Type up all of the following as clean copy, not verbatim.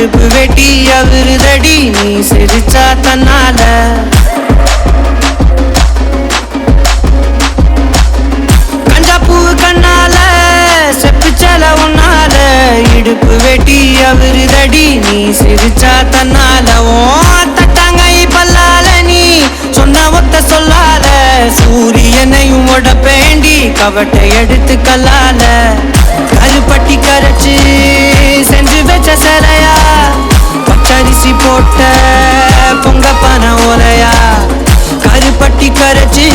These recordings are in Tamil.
இடுப்பு வெட்டி அவருதடி நீ சிரிச்சா தன்னால கஞ்சாப்பூ கண்ணால செப்புச்சல உன்னால இடுப்பு வெட்டி அவருதடி நீ சிரிச்சா தன்னால ஓ தட்டாங்கை பல்லால நீ சொன்ன ஒத்த சொல்லால சூரியனையும் உடப்பேண்டி கவட்டை எடுத்து கல்லால கருப்பட்டி கரைச்சு செஞ்சு வச்ச சிலையா பச்சரிசி போட்ட பொங்க பன ஓலையா கருப்பட்டி கரைச்சு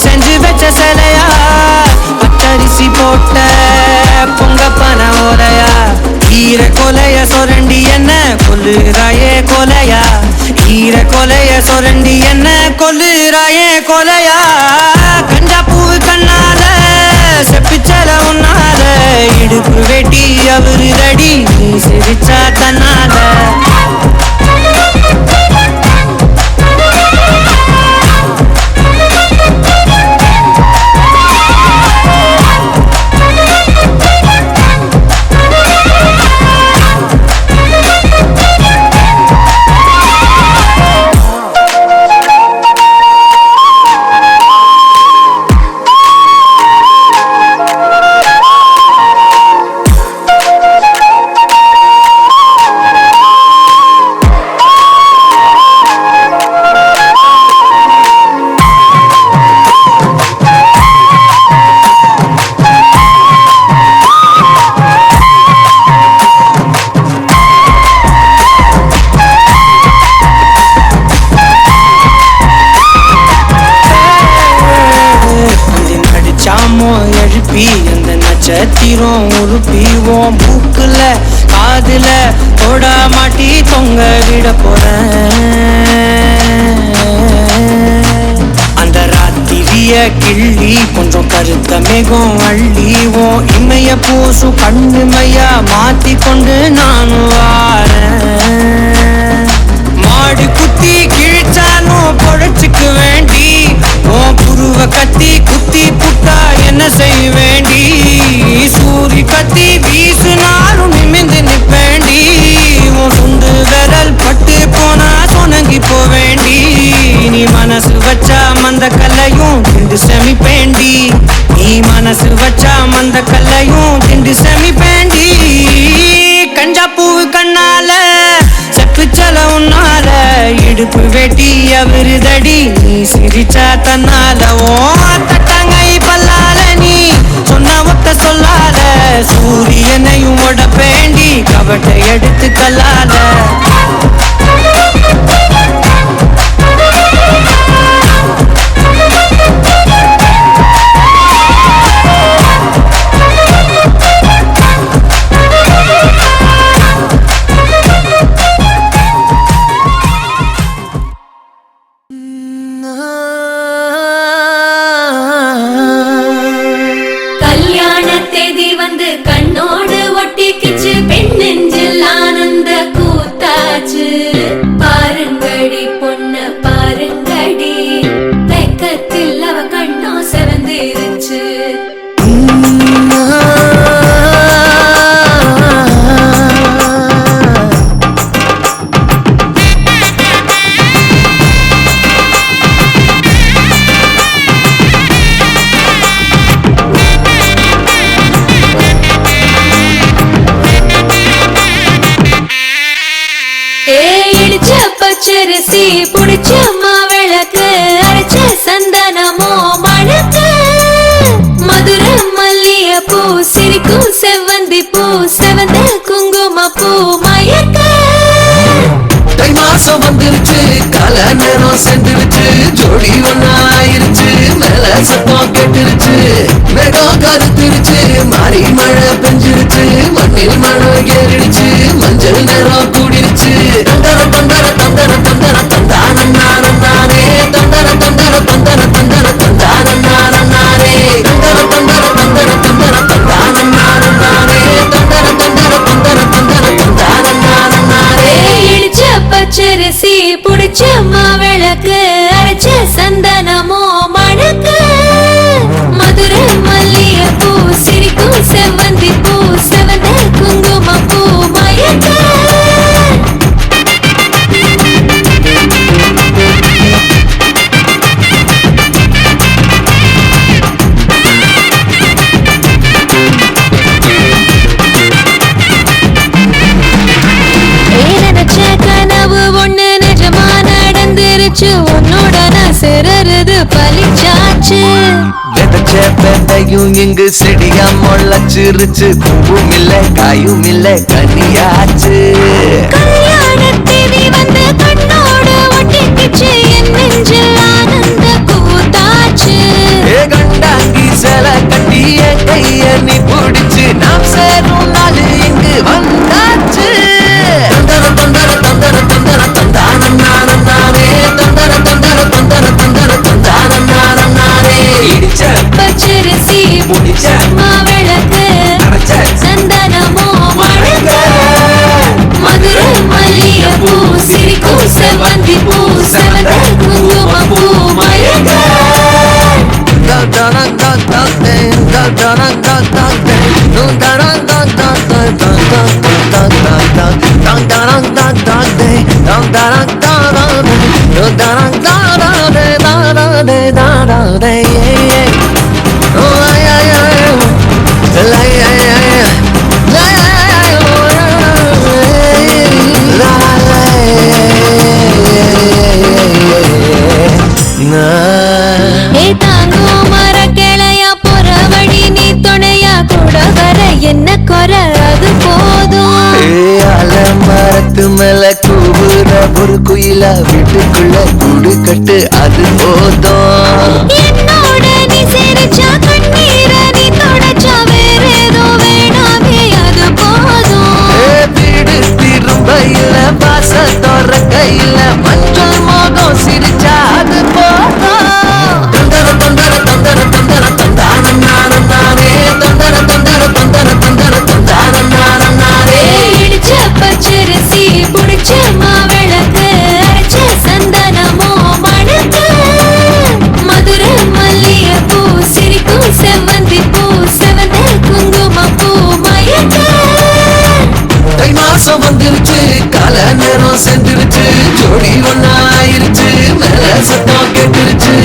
செஞ்சு வச்ச சிலையா பச்சரிசி போட்ட பொங்க பன ஓலையா ஈர கொலைய சொரண்டி என்ன கொல்லுறாயே கொலையா ஈர கொலைய சொரண்டி என்ன கொல்லுறாயே கொலையா கஞ்சாப்பூ கண்ணால செப்பிச்சல உன்னால இடுப்பு வெட்டி அவருதடி நீ சிரிச்சா தன்னால எழுப்பி அந்த நட்சத்திரம் உருப்பிவோம் மூக்குல காதுல தொட மாட்டி தொங்க விட போறேன் அந்த ராத்திரிய கிள்ளி கொஞ்சம் கருத்த மேகம் அள்ளிவோம் இமைய பூசு கண்ணுமையா மாத்தி கொண்டு நானும் வாரேன் மாடு குத்தி கிழிச்சாலும் பொழைச்சுக்கு வேண்டி உன் புருவ கத்தி குத்தி புட்டா என்ன செய்ய வேண்டி சூரி கத்தி வீசுனாலும் நிமிந்து நிப்பேண்டி உன் சுண்டு விரல் பட்டு போனா சொனங்கி போவேண்டி நீ மனசு வச்சா மந்த கல்லையும் திண்டு செமிப்பேண்டி நீ மனசு வச்சா மந்த கல்லையும் திண்டு செமிப்பேண்டி கஞ்சாப்பூ கண்ணால செப்புச்சல உன்னால இடுப்பு வெட்டி அவருதடி நீ சிரிச்சா தன்னால ஓ தட்டாங்கை பல்லால நீ சொன்ன ஒத்த சொல்லால சூரியனையும் உடப்பேண்டி கவட்டை எடுத்து கல்லால பாருங்கடி பொண்ண பாருங்கடி வெக்கத்தில் அவ கண்ணோ செவந்திருச்சு பச்சரிசி புடிச்ச மாவிளக்கு அரைச்ச சந்தனமோ மணக்கு மதுர மல்லிய பூ சிரிக்கும் செவ்வந்தி பூ செவந்த குங்கும பூ மயக்க தை மாசம் வந்துருச்சு கால நேரம் சென்றுருச்சு ஜோடி ஒன்னா ஆயிருச்சு மேல சத்தம் கெட்டுருச்சு மேகம் கருத்துருச்சு மாறி மழை பெஞ்சிருச்சு மண்ணில் மழை ஏறிடுச்சு மஞ்சள் நேரம் கூடிருச்சு தந்தர தந்தர தந்தர தந்தர தந்தானே தந்தர தந்தர தந்தர தந்தர தந்தானே தந்தர தந்தர தந்தர தந்தர தந்தானே தந்தர தந்தர தந்தர தந்தர தந்தானே இடிச்ச பச்சரிசி புடிச்ச மாவிளக்கு அரைச்ச சந்தனமோ மணக்கு மதுர மல்லிய பூ சிரிக்கும் செவ்வந்தி பூ செவந்த குங்கும பூ மயக்க பூத்தாச்சு. விதைச்ச விதையும் இங்கு செடியா முளைச்சிருச்சு. பூவும் இல்ல காயும் இல்ல கனியாச்சு. கல்யாண தேதி வந்து கண்ணோடு ஒட்டிக்கிச்சு. என் நெஞ்சில் ஆனந்த கூத்தாச்சு. கண்டாங்கி சில கட்டிய கைய நீ பிடிச்சு நாம் சேரும் நாள் இங்கு வந்தாச்சு. தந்தர தந்தர தந்தர தந்தர தந்தான நானே தந்தர தந்தர தந்தர தந்தர தந்தான நானே. இடிச்ச பச்சரிசி முடிச்ச மாவிளக்கு அரைச்ச சந்தனமோ மணக்க. மதுரை மல்லிகைப்பூ சிரிக்கும் செவ்வந்தி பூ செவந்த குங்குமப்பூ மயக்க. என்ன குறை அது போதும். மரத்து மேல கூவுற ஒரு குயிலா வீட்டுக்குள்ள கூடு கட்டு அது போதும். என்னோட நீ சிரிச்சா கண்ணீர நீ தொடச்சா வேற ஏதோ வேணாமே அது போதும். வீடு திரும்ப இல்ல பாச தோற கையில மஞ்சள் மோகம் சிரிச்சா அது போதும். தந்தர தந்தர தந்தர தந்தர தந்தான நானே தந்தர தந்தர தந்தர தந்தர தந்தான நானே. இடிச்ச பச்சரிசி புடிச்ச மாவிளக்கு அரைச்ச சந்தனமோ மணக்க. மதுரை மல்லிகைப்பூ சிரிக்கும் செவ்வந்தி பூ செவந்த குங்குமப்பூ மயக்க. தை மாசம் வந்துருச்சு கால நேரம் சென்றுருச்சு. ஜோடி ஒன்னாயிருச்சு மேல சத்தம் கேட்டுருச்சு.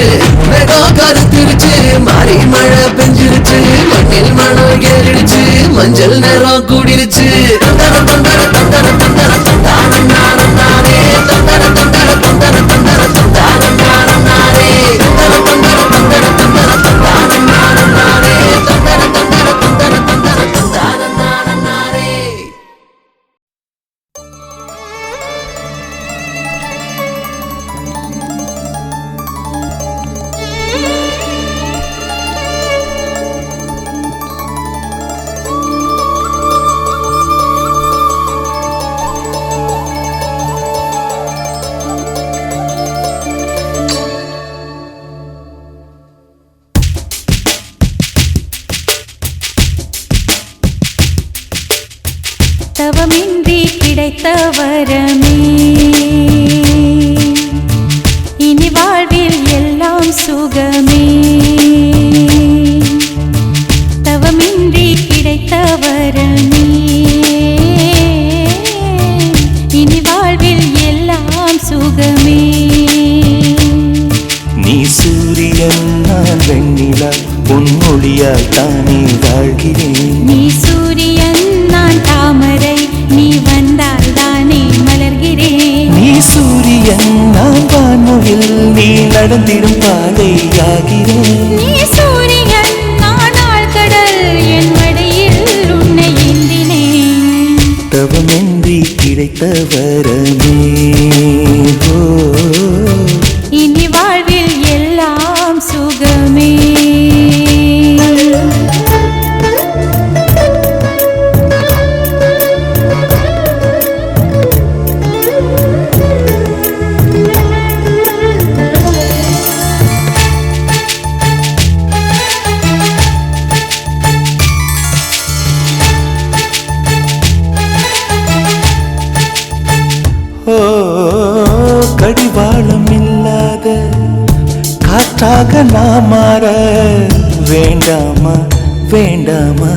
மேகம் கருத்துருச்சு மாறி மழை பெஞ்சிருச்சு. மண்ணில் மணம் ஏறிடுச்சு மஞ்சள் நேரம் கூடிருச்சு. தந்தர தந்தர தந்தர தந்தர தந்தான நானே தந்தர தந்தர தந்தர தந்தர தந்தான நானே தந்தர தந்தர தந்தர தந்தர தந்தான நானே தந்தர தந்தர தந்தர தந்தர தந்தான நானே. தவமின்றி கிடைத்த வரமே இனி வாழ்வில் எல்லாம் சுகமே. தவமின்றி கிடைத்த வரமே இனி வாழ்வில் எல்லாம் சுகமே. நீ சூரியன் நான் வெண்ணிலா பொன்மொழியால் தானே வாழ்கிறேன். நீ சூரியன் நான் தாமரை நீ வந்தால் தானே மலர்கிறேன். நீ சூரியன் நான் வான்மொழில் நீ நடந்திடும் பாதையாகிறேன். நீ சூரியன் நான் ஆழ்கடல் என் மடியில் உன்னை ஏந்தினேன். தவமின்றி கிடைத்த வரமே ஓ இனி வாழ்வில் எல்லாம் சுகமே. ஓ கடிவாளம் இல்லாத காற்றாக நான் மாற வேண்டாமா வேண்டாமா.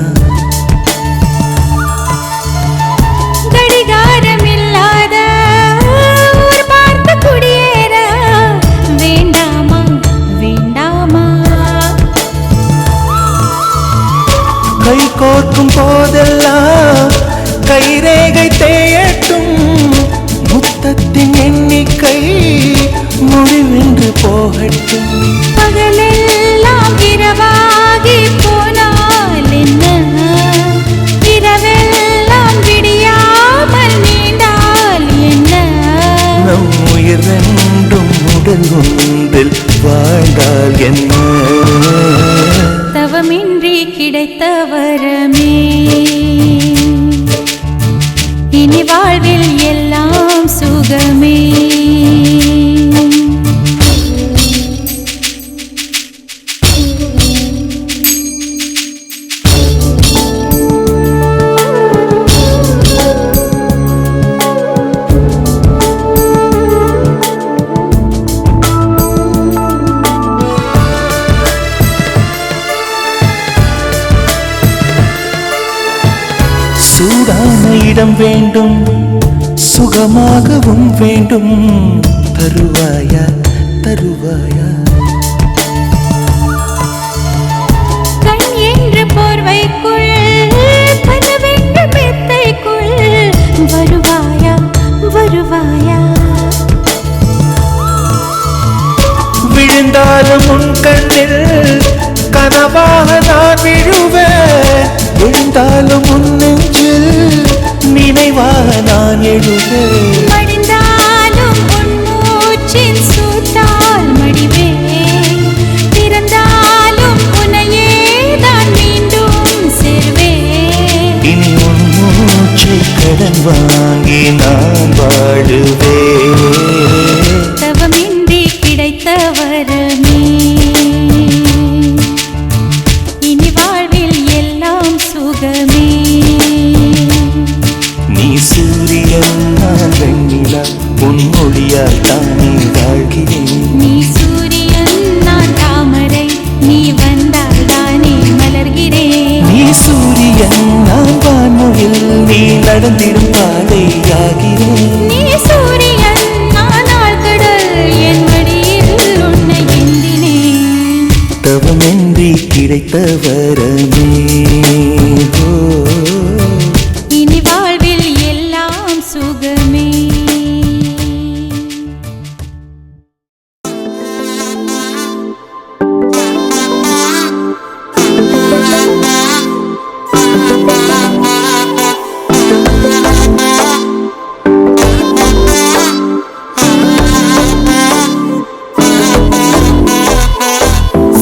கடிகாரம் இல்லாத ஊர் பார்த்து குடியேற வேண்டாமா வேண்டாமா. கை கோர்க்கும் போதெல்லாம் கைரேகை தேயட்டும் முத்த முத்தத்தின் எண்ணிக்கை முடிவென்று போகட்டும். பகலெல்லாம் இரவாகி போனால் என்ன, இரவெல்லாம் விடியாமல் நீண்டால் என்ன, நம் உயிர் ரெண்டும் உடல் ஒன்றில் வாழ்ந்தால் என்ன, தவமின்றி கிடைத்த வரமே இனி வாழ்வில் எல்லாம் சுகமே. சூடான இடம் வேண்டும், சுகமாகவும் வேண்டும், தருவாயா தருவாயா. கண் என்ற போர்வைக்குள் கனவென்ற மெத்தைக்குள் வருவாயா வருவாயா. விழுந்தாலும் உன் கண்ணில் கனவாக நான் விழுவேன், விழுந்தாலும் உன் நெஞ்சில் நினைவாக நான் எழுவேன். மடிந்தாலும் உன் மூச்சின் சூட்டால் மடிவேன், திறந்தாலும் உன்னையே தான் மீண்டும் சேர்வேன். இனி உன் மூச்சை கடன் வாங்கி நான் வாழுவேன், தவமின்றி கிடைத்த வரமே இனி வாழ்வில் எல்லாம் சுகமே. நீ சூரியன் நான் வெண்ணிலா, உன் மொழியால் தானே வாழ்கிறேன். நீ சூரியன் நான் தாமரை, நீ வந்தால் தானே மலர்கிறேன். நீ சூரியன் நான் வான்மொழில், நீ நடந்திடும் பாதையாகிறேன். நீ சூரியன் நான் ஆழ்கடல், என் மடியில் உன்னை ஏந்தினேன். தவமின்றி கிடைத்த வரமே ஓ. இனி வாழ்வில் எல்லாம் சுகமே.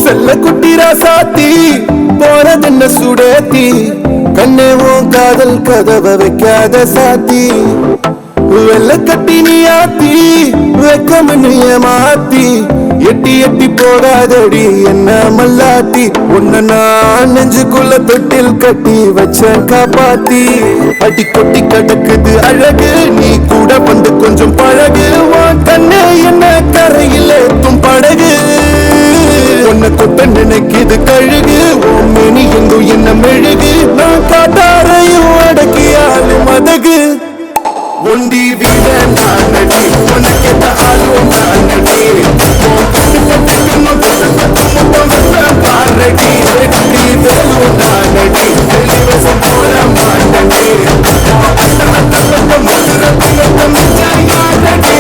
செல்ல குட்டி ராசாத்தி போனதென்ன சுடேத்தி, கண்ணே உன் காதல் கதவை வைக்காத சாத்தி, வெள்ள கட்டி நீ ஆத்தி வெக்கமன்னு ஏமாத்தி, எட்டி எட்டி போகாதடி என்ன மல்லாத்தி, உன்ன நான் நெஞ்சுக்குள்ள தொட்டில் கட்டி வச்ச காப்பாத்தி, அடி கொட்டி கடக்குது அழகு நீ கூட வந்து கொஞ்சம் பழகு, உன் கண்ணே என்ன கரையில் ஏத்தும் படகு, உன்னை கொட்ட நினைக்குது கழுகு, உன் மேனி எங்கும் என்ன மெழுகு, நான் காட்டாரையும் அடக்கியாலும் மதகு, ஒண்டி வீட நானடி உனக்கெத்த ஆளும் நானடி, பாரடி வேலும் நானடி, வெளிவசம் போல மாட்டடி, யாரடி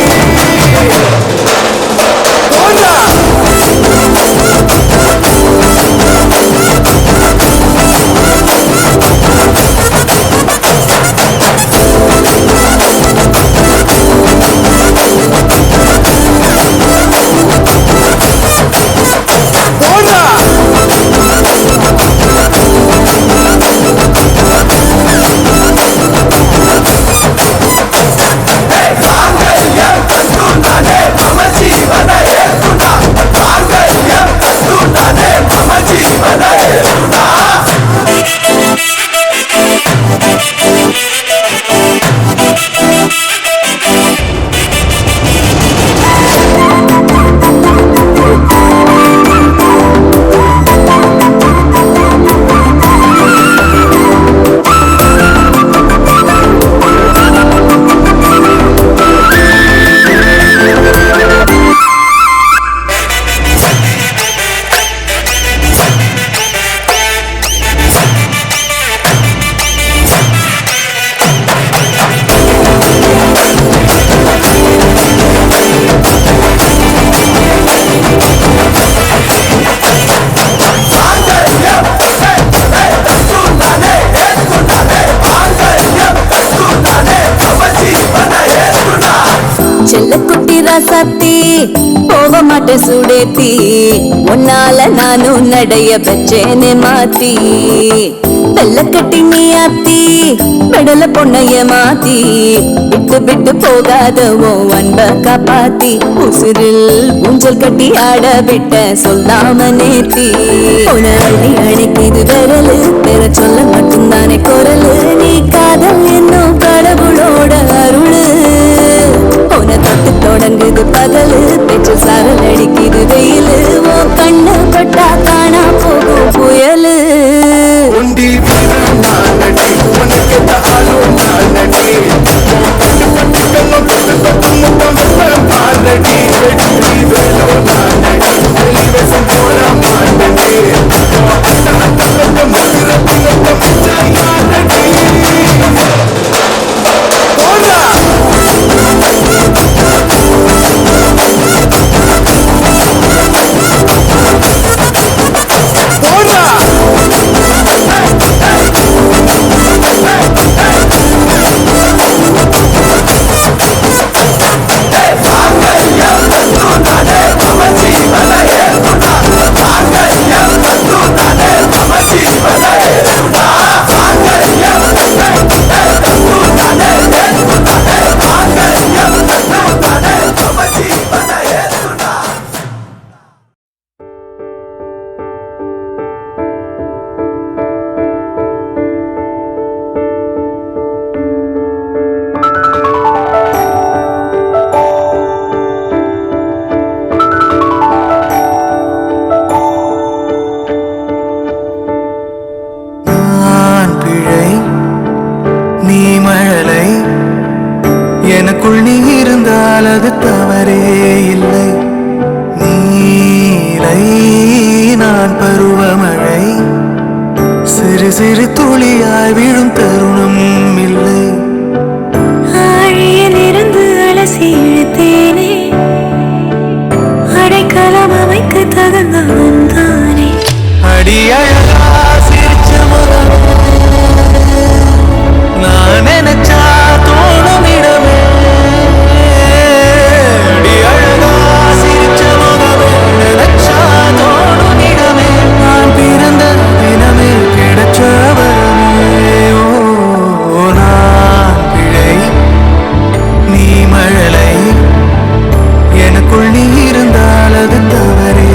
செல்ல குட்டி ராசாத்தி போக மாட்டேன் சுடேத்தி உன்னால நானும் நடைய பெற்றேனே மாத்தி வெள்ள கட்டி நீ ஆத்தி பெடல பொண்ணைய மாத்தி விட்டு விட்டு போகாதவோ அன்ப காப்பாத்தி உசிரில் ஊஞ்சல் கட்டி ஆட விட்ட சொல்லாம நேத்தி உன அள்ளி அழைக்குது விரலு பெற சொல்ல மட்டும்தானே குரலு நீ காதல் என்னும் கடவுளோட அருளு உன தொட்டு தொடங்குது பகலு பெற்று சாரல் அடிக்குது வெயிலு ஓ கண்ணு பட்டா காணா போகும் புயலு உண்டி நானடி உனக்கு தாளும் நானடி பட்டு பட்டு கண்ணம் பட்டு பட்டு முத்தம் வெப்பம் பாரடி வெற்றி வேலோ நானடி வெளிவேசம் போல மானடி எனக்குள் நீ இருந்தால் அது தவறே இல்லை நீலை நான் பருவமழை சிறு சிறு துளியாய் விழும் தருணம் இல்லை ஆழியில் இருந்து அலசி இழுத்தேனே அடைக்கலம் அமைக்க தகுந்தவன் தானே அடியழகா சிரிச்ச முகமே நான் நினைச்சா தோணும் இடமே அடியழகா சிரிச்ச முகமே நினைச்சா தோணும் இடமே நான் பிறந்த தினமே கிடைச்ச வரமே ஓ நான் பிழை நீ மழலை எனக்குள் நீ இருந்தால் அது தவறே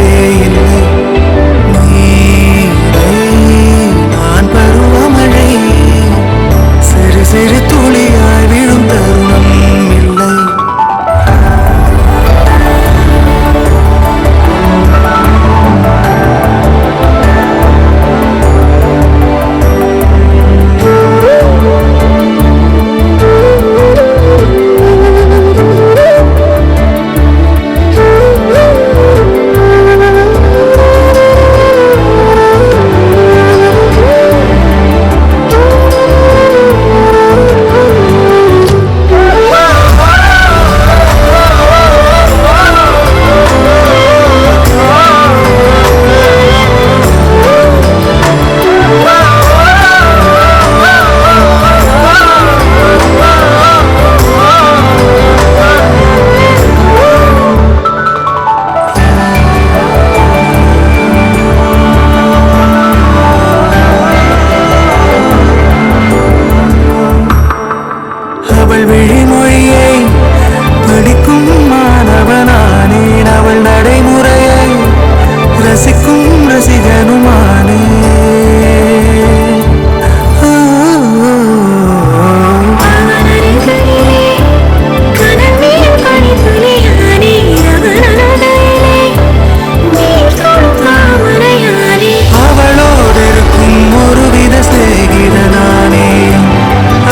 இல்லை நீலை நான் பருவமழை சிறு சிறு துளியாய் விழும் தருணம் இல்லை அவள் விழிமொழியை படிக்கும் மாணவனானேன் அவள் நடைமுறையை ரசிக்கும் ரசிகனுமானே அவளோடு இருக்கும் ஒருவித சிநேகிதனானே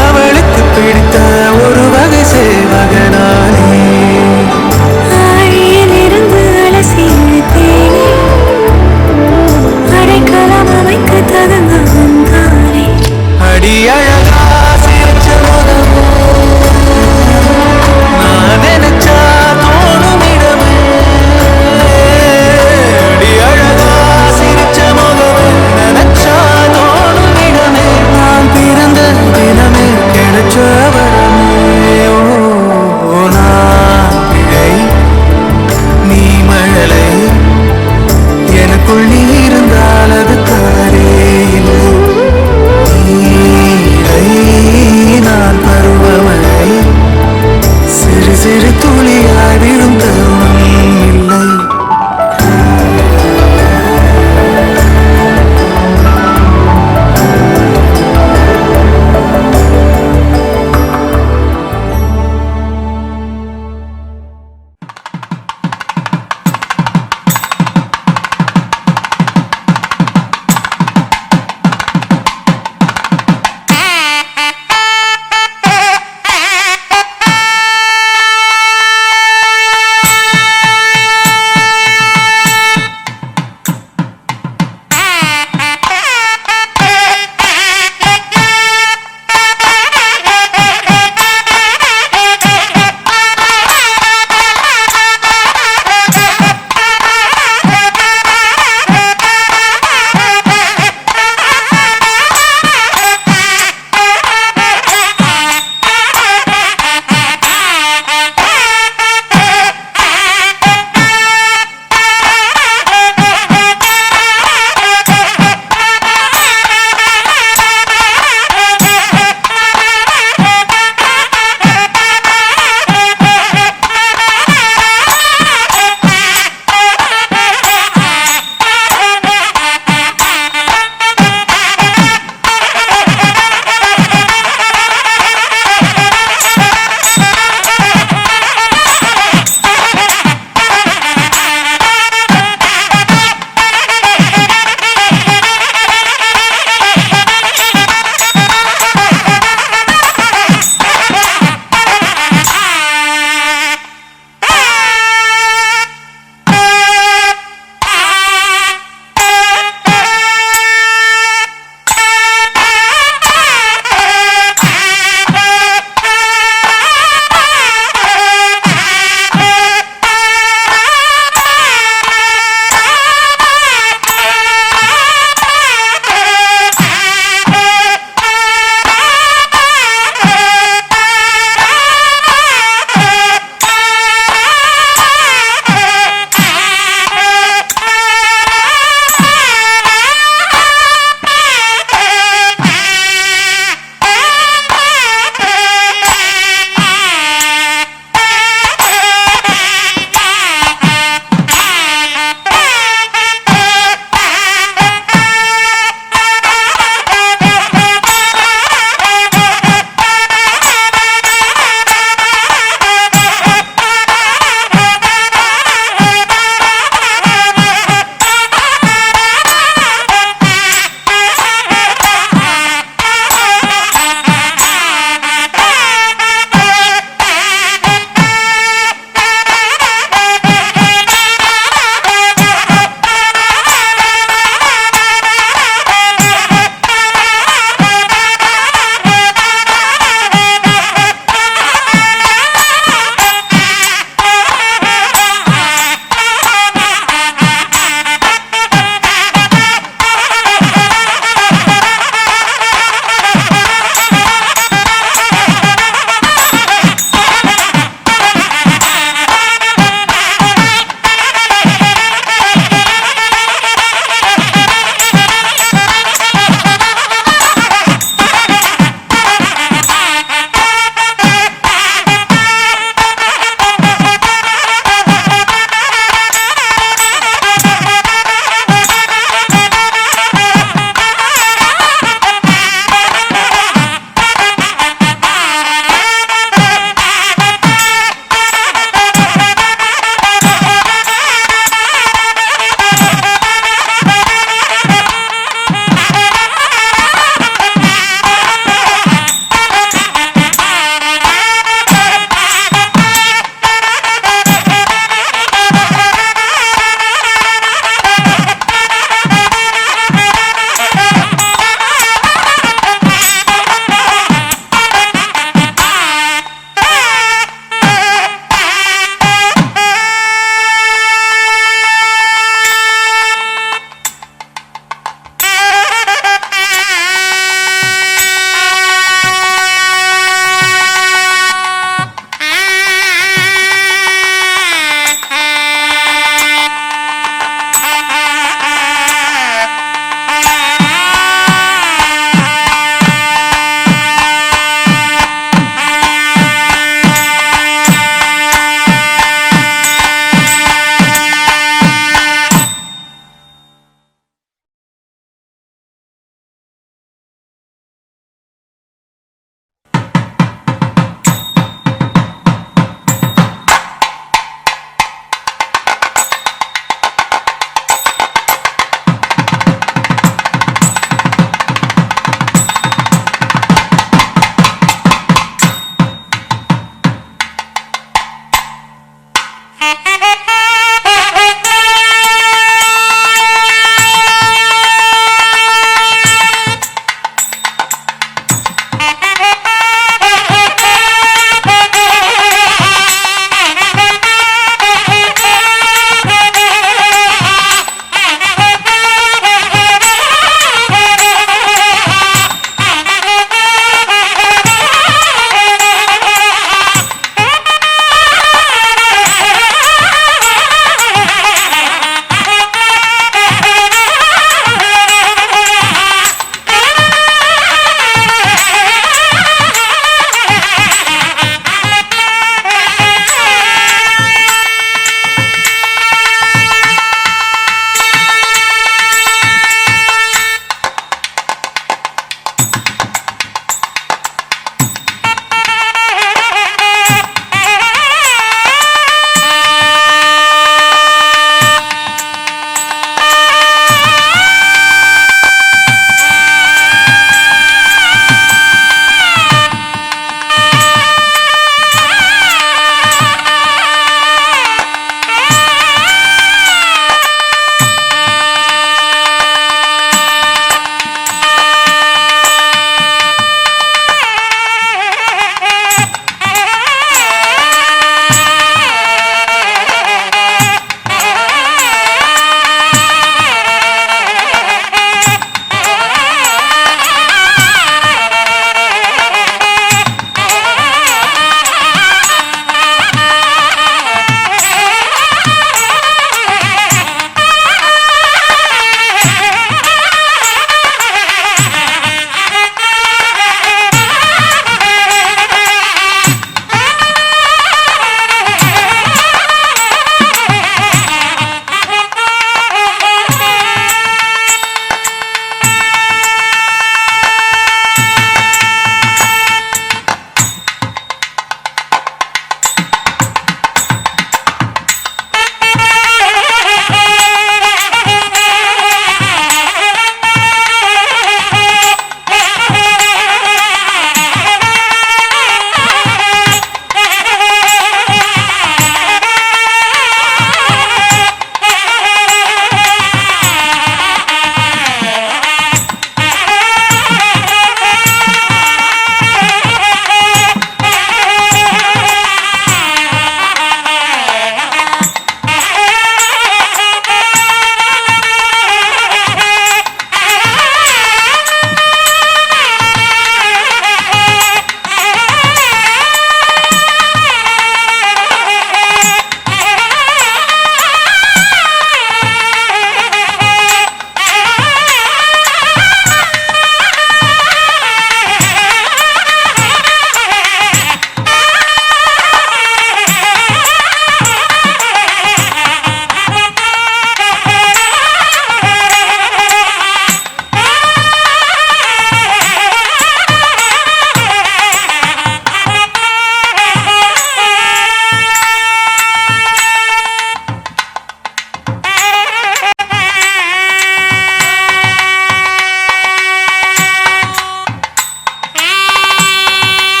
அவளுக்கு பிடித்த ஒரு வகை சேவகனானே ஆழியில் இருந்து அலசி இழுத்தேனே அடைக்க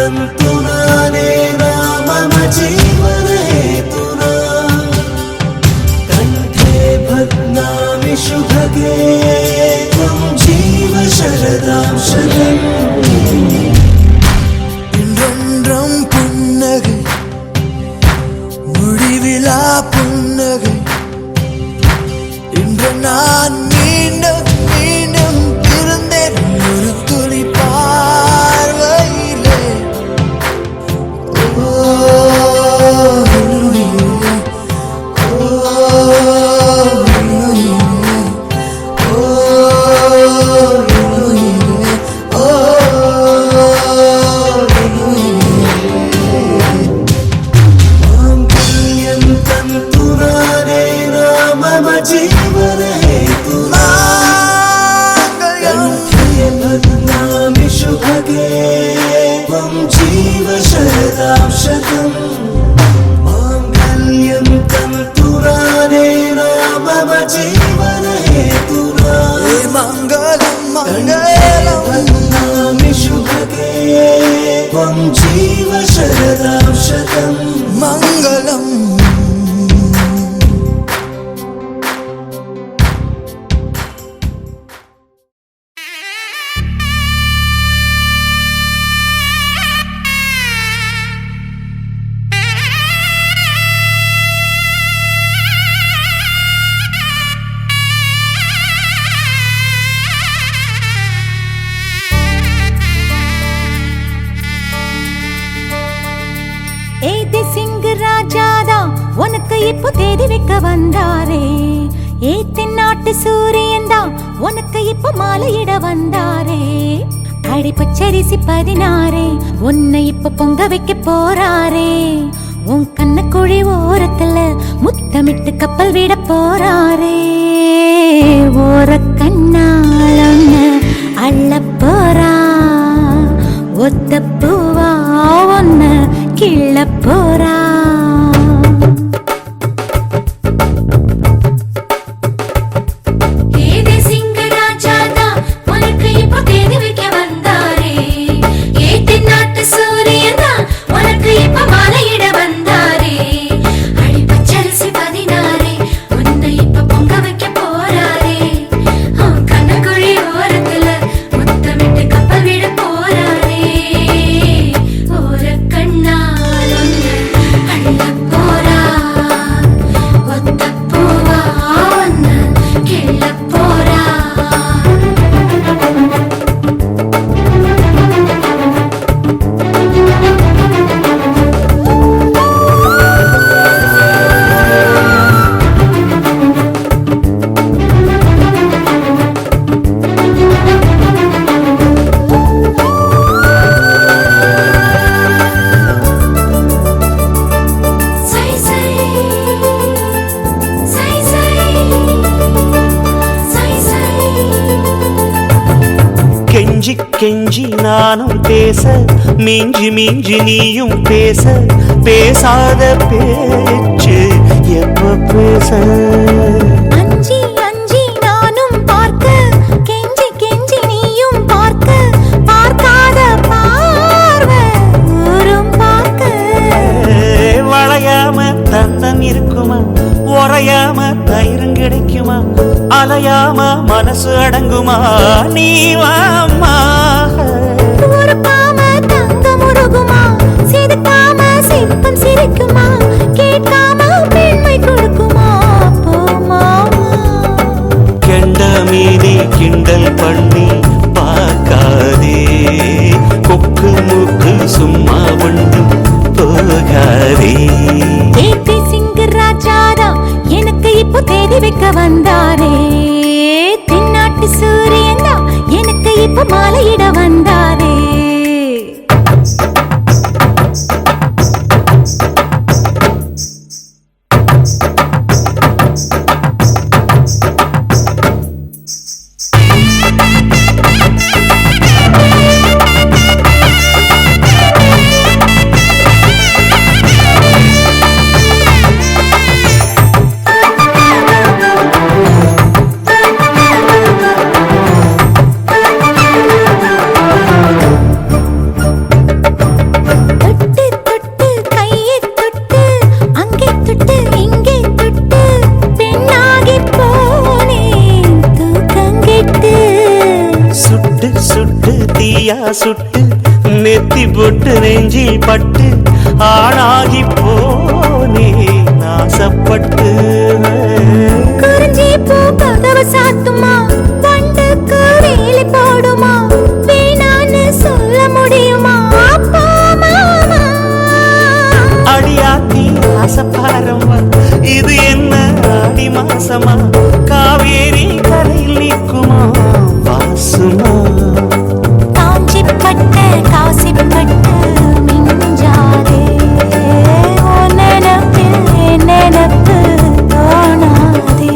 तन्तुनाने मम जीवनहेतुना कण्ठे बध्नामि शुभगे त्वं जीव शरदां शतम् இன்றொன்றும் புன்னகை முடிவிலா புன்னகை இன்று நான் மீண்டும் மீண்டும் இருந்தேன் ஒரு துளி பார்வையிலே ஓ உயிரே, ஓ உயிரே, ஓ உயிரே, ஓ माङ्गल्यं तन्तुनाने मम जीवनहेतुना कण्ठे बध्नामि शुभगे त्वं जीव शरदां शतम् माङ्गल्यं तन्तुनाने मम जीवनहेतुना मङ्गलं मङ्गलं बध्नामि शुभगे त्वं जीव शरदां शतम् मङ्गलम् உனக்கு இப்போ தேடி வைக்க வந்தாரே ஏ தென்னாட்டு சூரியன் தான் உனக்கு இப்போ மாலையிட வந்தாரே அடி பச்சரிசி 16 உன்னை இப்போ பொங்க வைக்க போறாரே உன் கண்ணக்குழி ஓரத்துல முத்தமிட்டு கப்பல் விட போறாரே ஓர கண்ணால் ஒன்னு அள்ள போறா ஒத்த பூவா ஒன்னு கிள்ள போறா கெஞ்சி கெஞ்சி நானும் பேச மிஞ்சி மிஞ்சி நீயும் பேச பேசாத பேச்சு எப்ப பேச அஞ்சி அஞ்சி நானும் பார்க்க கெஞ்சி கெஞ்சி நீயும் பார்க்க பார்க்காத பார்வை ஊரும் பார்க்க வளையாம தந்தம் இருக்குமா உறையாம தயிரும் கிடைக்குமா அலையாம மனசு அடங்குமா நீ வாம்மா உருப்பாம தங்கம் உருகுமா சிரிக்காம சிற்பம் சிரிக்குமா கேட்காம பெண்மை கொடுக்குமா போமா கெண்ட மீதி கிண்டல் பண்ணி பார்க்காதே கொக்கு மூக்கு சும்மா ஒன்றும் போகாதே ஏபி சிங்க ராஜாதா எனக்கு இப்போ தேடி வைக்க வந்தாரே தென்னாட்டு சூரியன் தான் எனக்கு சுட்டு நெத்தி போட்டு நெஞ்சில் பட்டு ஆளாகி போனே நாசப்பட்டு குறிஞ்சி பூ கதவு சாத்துமா வண்டுக்கு வேலி போடுமா வேணான்னு சொல்ல முடியுமா அப்பா மாமா அடியாத்தி ஆசப்பாரம்மா இது என்ன ஆடி மாசமா காவேரி கரையில் நிற்குமா வாசுமா காஞ்சிப்பட்டு காசிப்பட்டு மிஞ்சாதே நினப்பு தோணாதே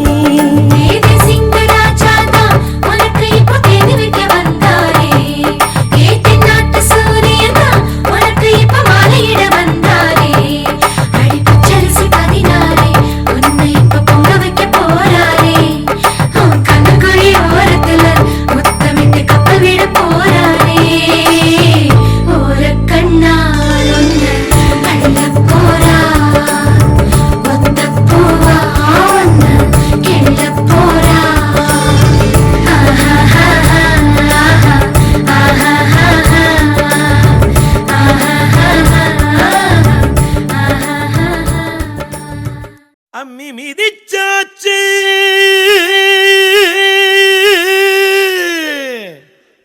அம்மி மிதிச்சாச்சு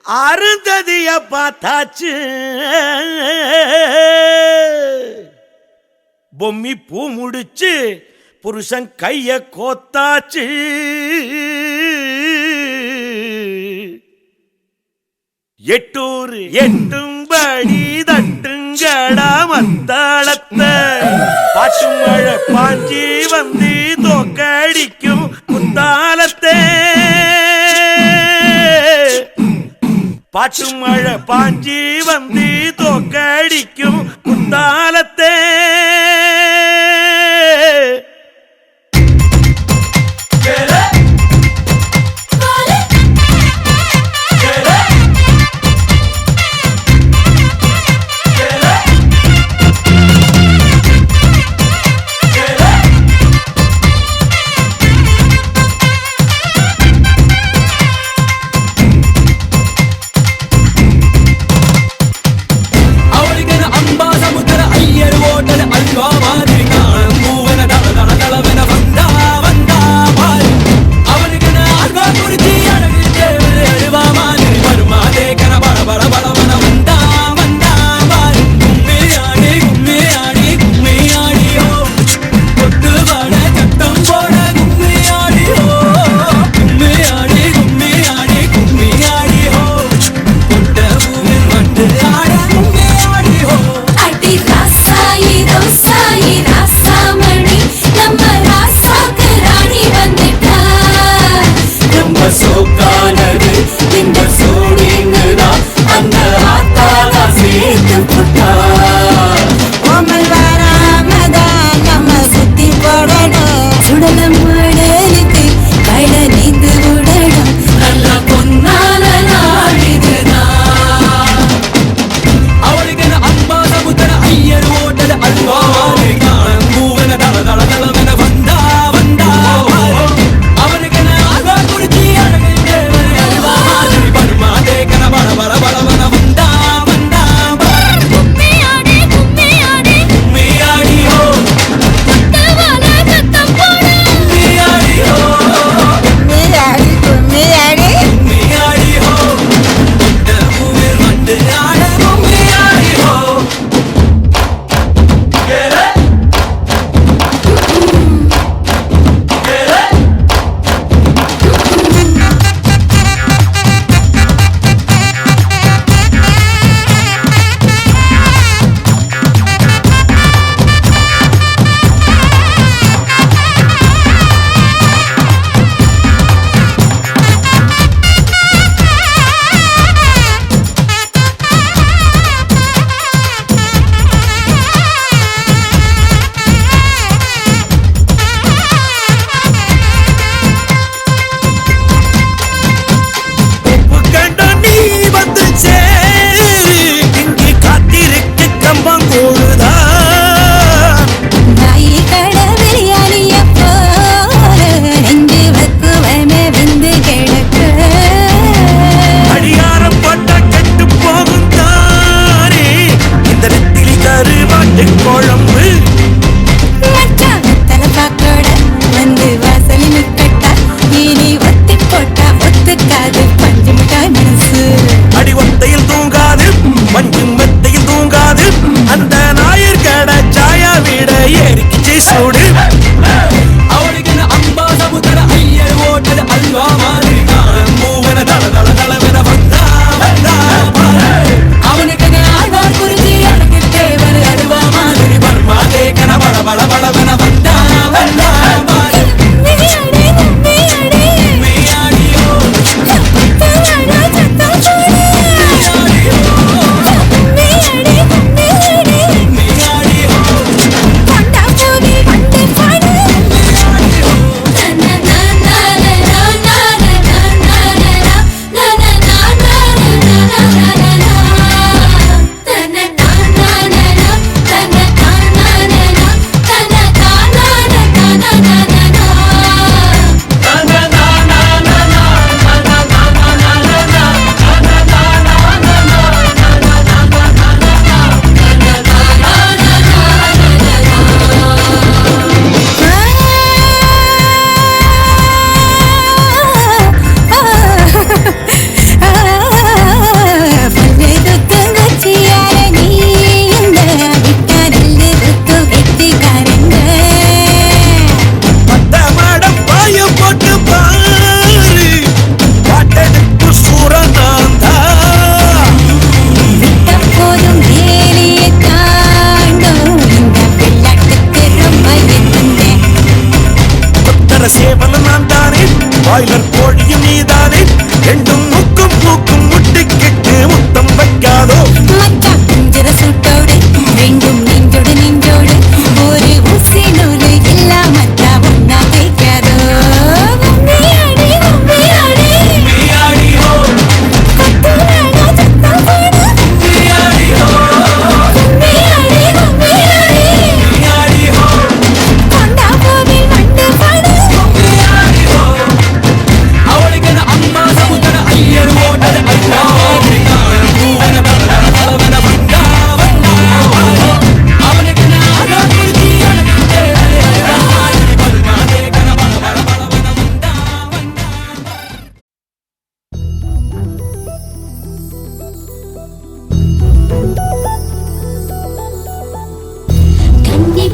அருந்ததிய பார்த்தாச்சு பொம்மி பூ முடிச்சு புருஷன் கைய கோத்தாச்சு எட்டூர் எட்டும்படி தட்டுங்கடா மத்தாளத்தை பாட்டு மழை பாஞ்சி வந்து தோக்கடிக்கும் குத்தாலத்தே பாட்டு மழை பாஞ்சி வந்து தோக்கடிக்கும் குத்தாலத்தே பாய்லர் கோழியும் நீதானே ரெண்டும் முக்கும் மூக்கும் முட்டிக்கிட்டு முத்தம் வைக்காதோ மச்சான் குஞ்சர சூட்டோடு ரெண்டும் நெஞ்சோடு நெஞ்சோடு ஒரு ஊசி நூலு எல்லாம் மச்சா ஒன்னா வைக்காதோ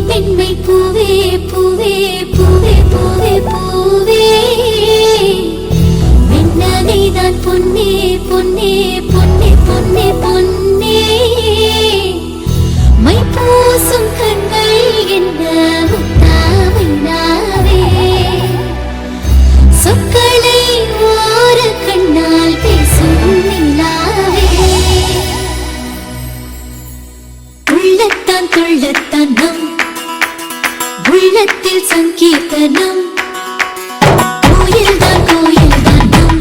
பெண்மை பூவே பூவே பூவே பூவே பூவே மின்னலை தான் பொன்னே பொன்னே பொன்னே பொன்னே பொன்னே மை பூசும் கண்கள் என்ன முத்தாமைனாவே சொற்களை ஓர கண்ணால் பேசும் நிலாவே உள்ளத்தான் துள்ளத்தான் நம் உள்ளத்தில் சங்கீர்த்தனம் கோயில்தான் கோயில்தான் நம்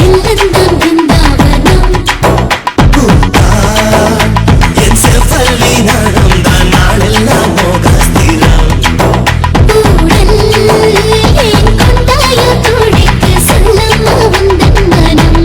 இல்லந்தான் பிருந்தாவனம் என் செவ்வழி நாடம் தான் நாளெல்லாம் மோகாஸ்திரம் கூடல் ஏன் கொண்டாய தோழிக்கு சொல்லம்மா வந்தன் மனம்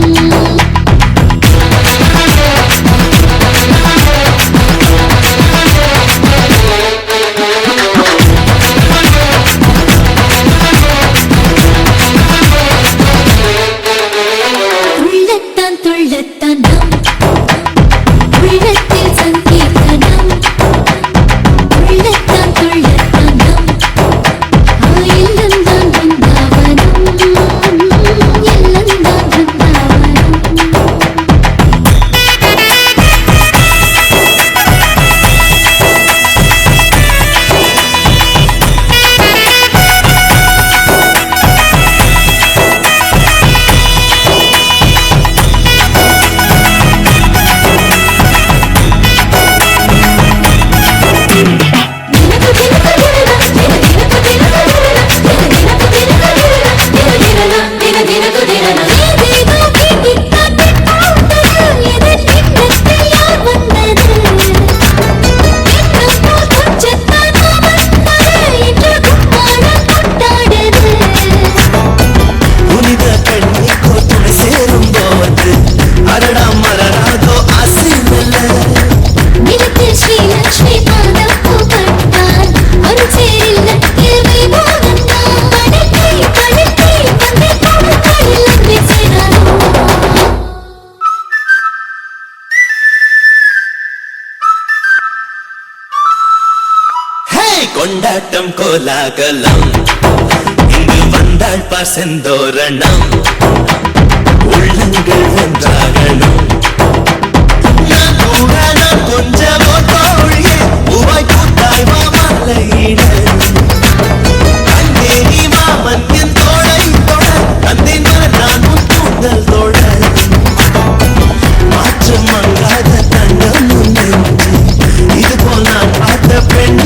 கொண்டாட்டம் கோலாகலம் இங்கு வந்தாள் பசந்தோரணம் உள்ளங்கள் ஒன்றாகணும் நான் கூட நான் கொஞ்சமோ தோழியே உவாய் கூத்தாய் மாமலையிட அங்கே நீ மாமன் என் தோழை தொட தந்தை நான் உன் தூண்டல் தோழ மாற்றம் மங்காத தங்கம் நெஞ்சு இது போல் நான் பார்த்த பெண்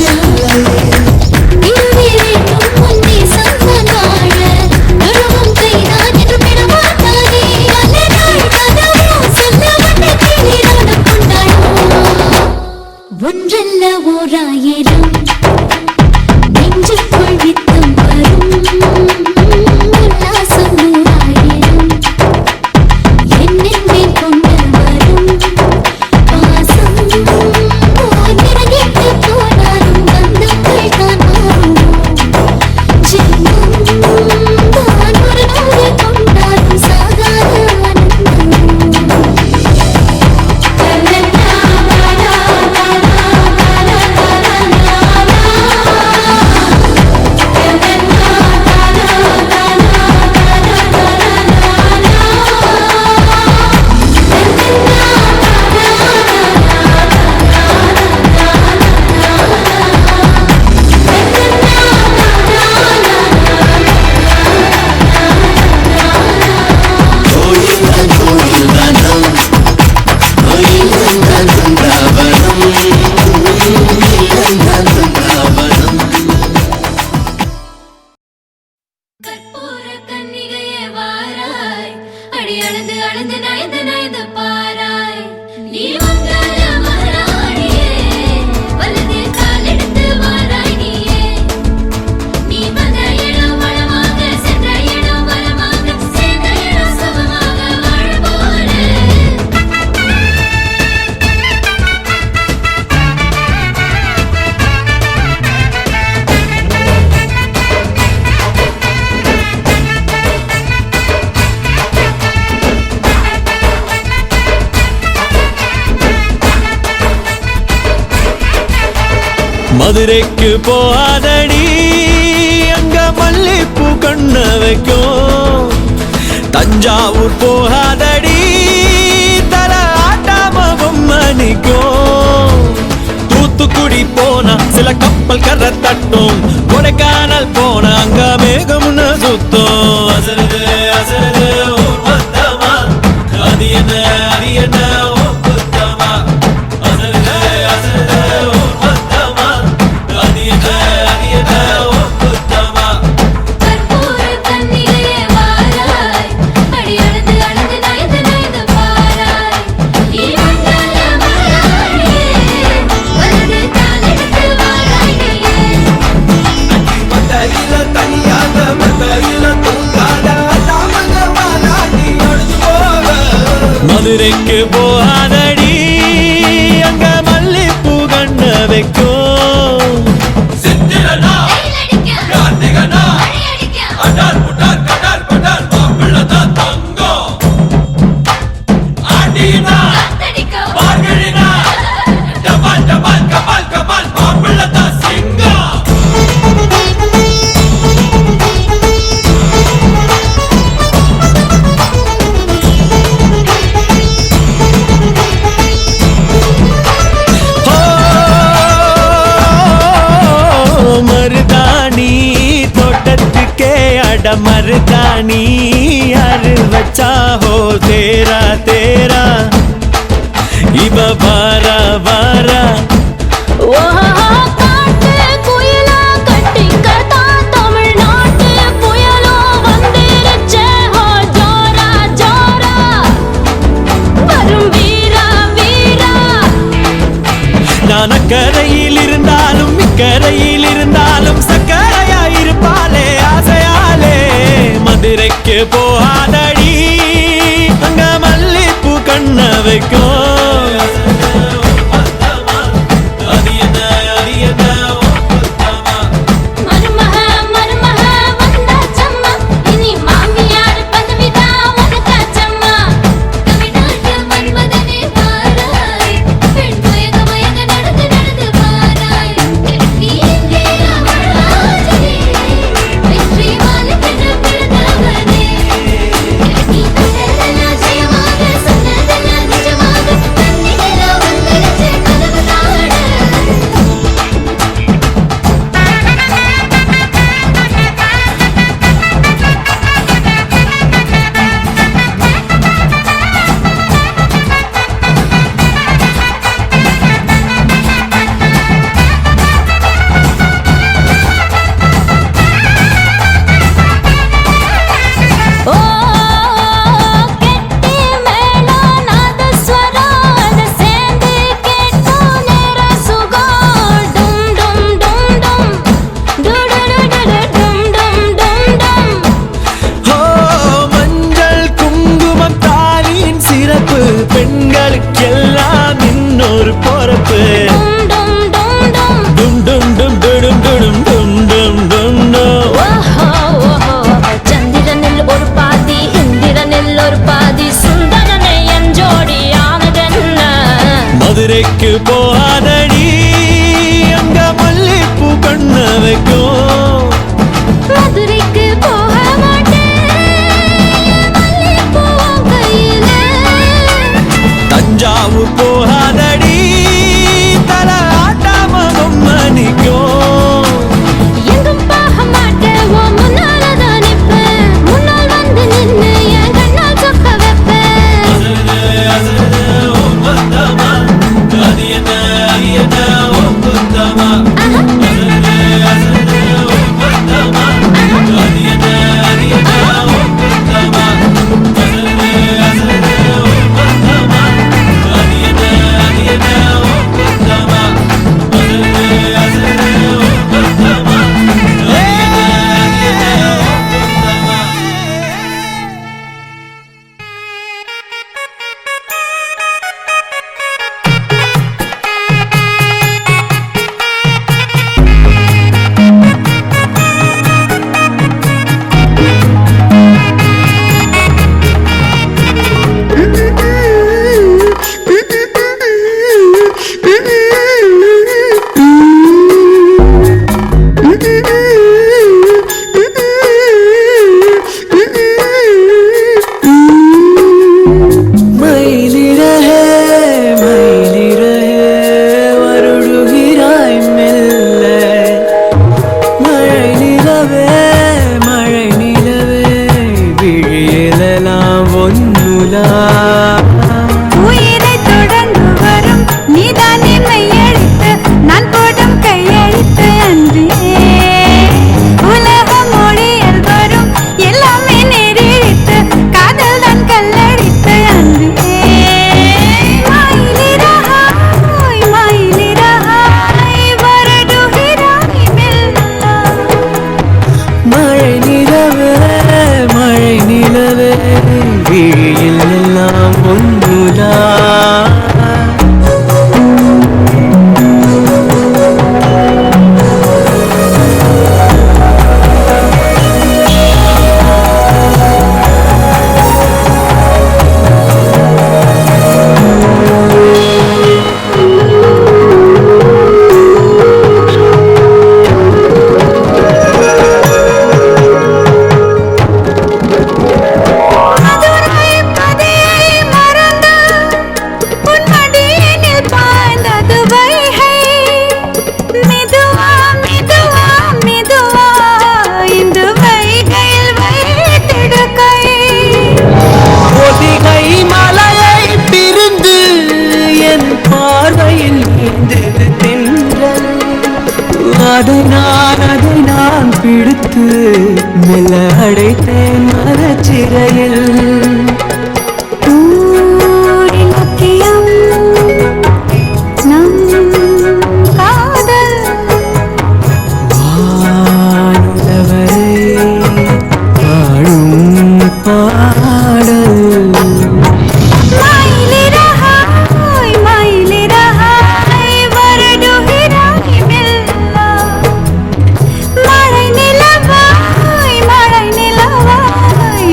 ஒன்றல்ல ஓராயிரம் நெஞ்சுக்குள் வித்தம் வரும் உல்லாசம் நூறாயிரம் என்னென்னை கொண்டு வரும் பாசம் போர் நிறகிட்டு போனாலும் பந்தங்கள் தான் மாறும் ஜென்மம் தான் ஒரு நூறு கொண்டாலும் சாகாத ஆனந்தம் மதுரைக்கு போகாதடி அங்க மல்லிப்பூ கண்ண வைக்கும். தஞ்சாவூர் போகாதடி தல ஆட்டாம பொம்மணிக்கும். தூத்துக்குடி போனா சில கப்பல் கரை தட்டும். கொடைக்கானல் போனா அங்க மேகம்னு சுத்தும். அசருது அசருது ஊர் மொத்தமா அது என்ன அது என்ன ஓ புத்தமா. அசருது அசருது ஊர் மொத்தமா அது என்ன அது என்ன ஓ புத்தமா. கற்பூர தண்ணிலே வாராய் அடி அழுது அழுது நைந்து நைந்து பாராய். மண்டல மலையாளியே வலது காலெடுத்து வாராய் நீயே. மத்தையில தனியாக மத்தையில தூங்காத தாமங்க வாழாடி அழுது போக. மதுரைக்கு போகாதடி அங்க மல்லிப்பூ கண்ண வைக்கும். சித்திரனா வெயிலடிக்கும் கார்த்திகனா மழையடிக்கும் அடார் புட்டார் கடார் படார் மாப்பிள்ளதான் தங்கம். ஆண்டினா காத்தடிக்கும் மார்கழினா டபால் டபால் கபால் கபால் மாப்பிள்ளதான் சிங்கம். ஓ, மருதாணி தோட்டத்துக்கே அட மருதாணி யாரு வச்சா ஹோ தேரா தேரா இவ வாரா வாரா. ஓஹோ காட்டு குயிலா கட்டிக்கதா தமிழ்நாட்டு புயலோ வந்திருச்சே ஹோ ஜோரா ஜோரா வரும் வீரா வீரா. நான் அக்கரையில் இருந்தாலும் இக்கரையில் இருந்தாலும் சக்கரையா இருப்பாளே ஆசையாலே. மதுரைக்கு போகாதடி அங்க மல்லிப்பூ கண்ண வைக்கும். அது என்ன அது என்ன ஓ புத்தமா. மருமக மருமக வந்தாச்சம்மா இனி மாமியார் பதவிதான் உனக்காச்சம்மா. தமிழ்நாட்டு மன்மதனே வாராய் பெண் மயங்க மயங்க நடந்து நடந்து வாராய். நீ எங்கே அவளாஜனே வெற்றி மாலை பெற்ற பிறந்தவனே. நீ தொட்டதெல்லாம் ஜெயமாக சொன்னதெல்லாம் நிஜமாக தன்னிகளா வந்துருச்சு கதவு தாட. ஓ கெட்டி மேளம் நாதஸ்வரம் அது சேர்ந்து கேட்கும் நேர சுகம். டும் டும் டும் டும் டுடுடுடுடு டும் டும் டும் டும். ஓ மஞ்சள் குங்குமம் தாலியின் சிறப்பு பெண்களுக்கெல்லாம் இன்னொரு பொறுப்பு. டும் டும் டும் டும். டும் டும் டும் டும் டும் டும் டும் டும் டும். ஓஹோ ஓஹோ சந்திரனில் ஒரு பாதி இந்திரனில் ஒரு பாதி சுந்தரனை என் ஜோடி ஆனதென்ன. மதுரைக்கு போகாதடி அங்க மல்லிப்பூ கண்ண வைக்கும். மதுரைக்கு போக மாட்டேன் மல்லிப்பூ உன் கையில. தஞ்சாவூர் போகாதடி தல ஆட்டாம பொம்மணிக்கும். எங்கும் போக மாட்டேன் உன் முன்னாலதான் நிப்பேன். முன்னால் வந்து நின்னு என் கண்ணால் சொக்க வைப்பேன். அசருது அசருது ஓ மொத்தமா அது என்ன அது என்ன அடைத்தேன் மனச்சிறையில் ஊரிலக்கியம் நம் காதல் வானுள்ளவரை வாழும் பாடல் மயிலிறகாய் வருடுகிறாய் மெல்ல மழை நிலவாய்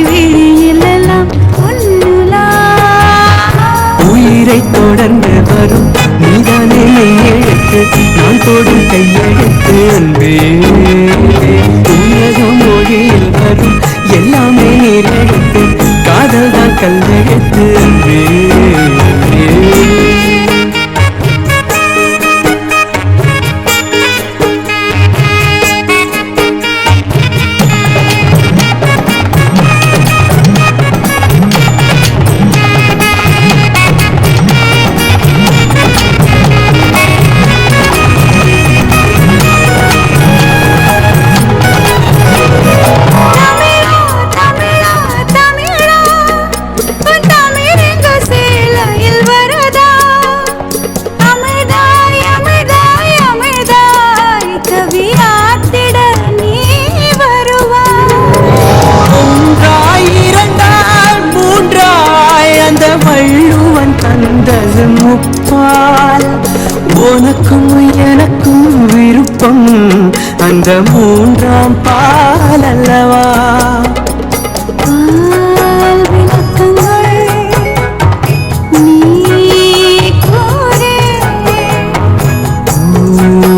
விழியிலெல்லாம் பொன்னுலா உயிரை தொடர்ந்து வரும் நீதானே எழுத்து நான் போடும் கையெழுத்து அன்பே உலக மொழியில் வரும் எல்லாமே நீரெழுத்து காதல் தான் கல்லெழுத்து அன்பே வள்ளுவன் தந்தது முப்பால் உனக்கும் எனக்கும் விருப்பம் அந்த மூன்றாம் பால் அல்லவா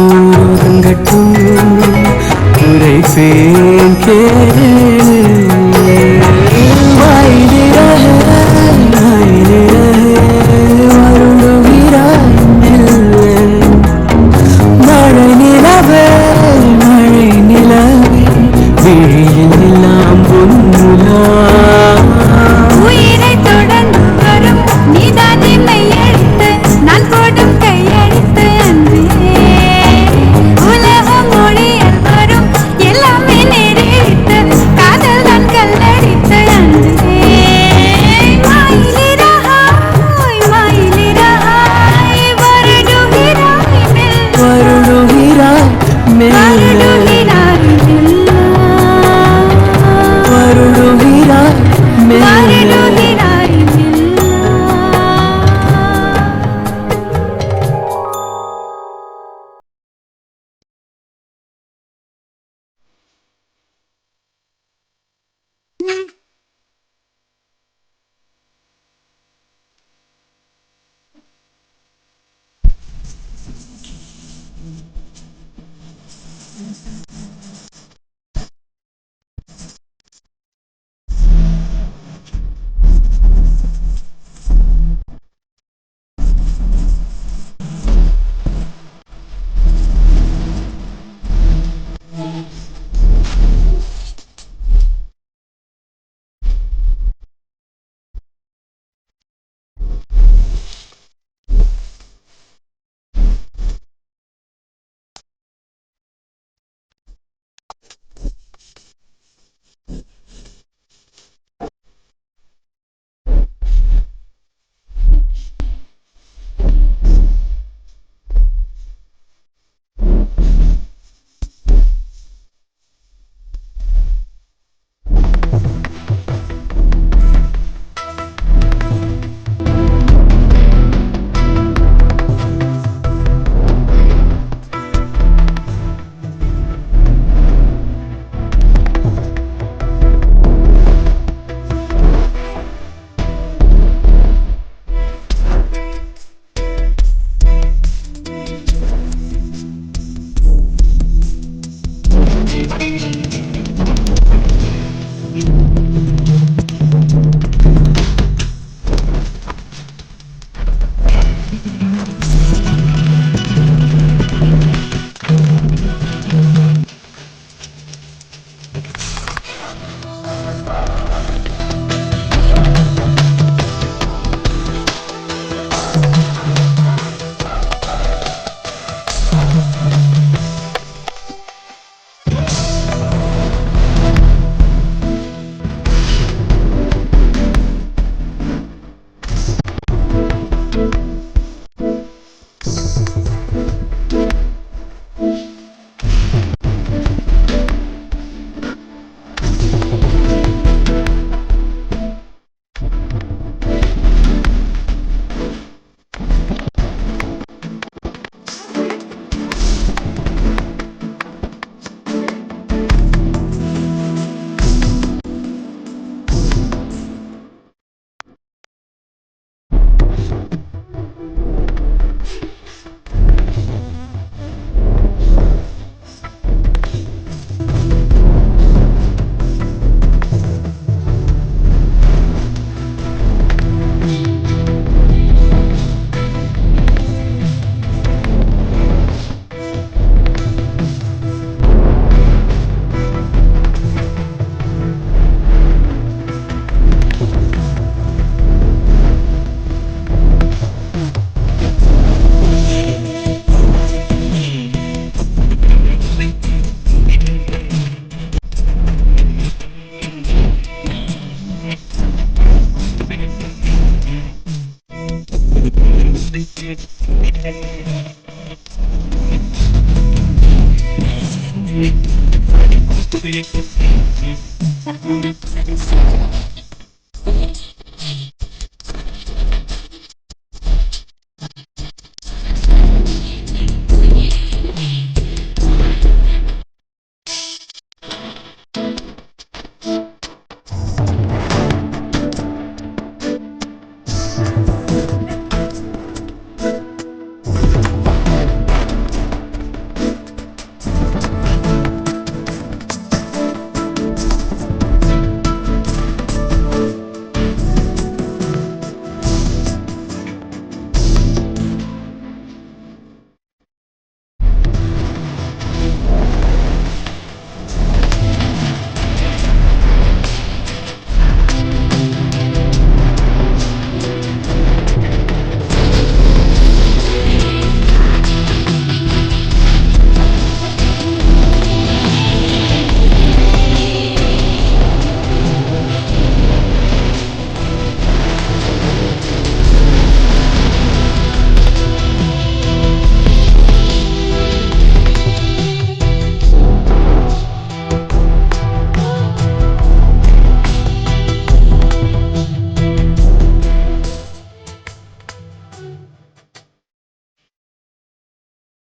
ஊரங்கட்டும் உரைப்பேன் கேளு மழை நிலவே விழியில் எல்லாம்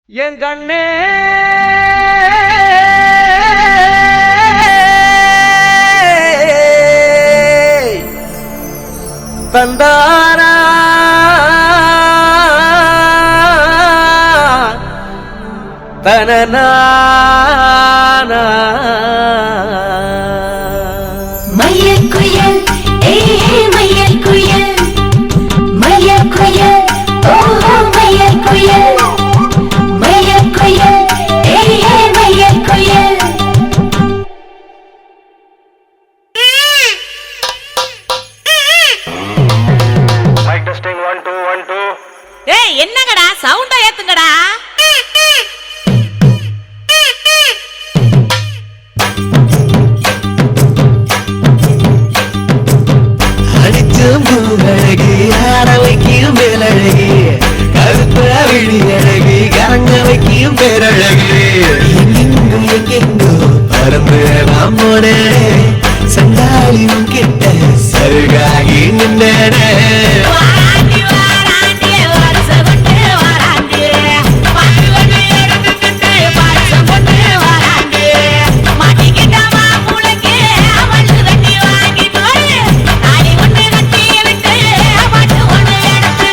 என் கண்ணே தந்தாரா தனனா மயில் குயில் மயில் குயில் மயில் குயில் ஓ மயில் குயில் மயில் குயில் மயில் குயில் மைக் டெஸ்டிங் 1 2 1 2 ஏய் என்னங்கடா சவுண்ட ஏத்துங்கடா அடிச்சும் பூவழகு ஆட வைக்கும் மேலழகு கருத்த விழி அழகு கரங்க வைக்கும் பேரழகு எங்கெங்கும் எங்கெங்கோ பறந்து நாம் போன சண்டாளியும் கிட்ட சருகாகி நின்றன வாராண்டி வாராண்டி வாரசம் கொண்டு வாராண்டி பாட்டுவண்டி எடுத்துக்கிட்டு பாரசம் கொண்டு வாராண்டி மாட்டிக்கிட்ட மாப்புளைக்கு அவளு வெட்டி வாங்கி தோடு நாடி ஒன்று கட்டி விட்டு பாட்டு ஒன்று எடுத்து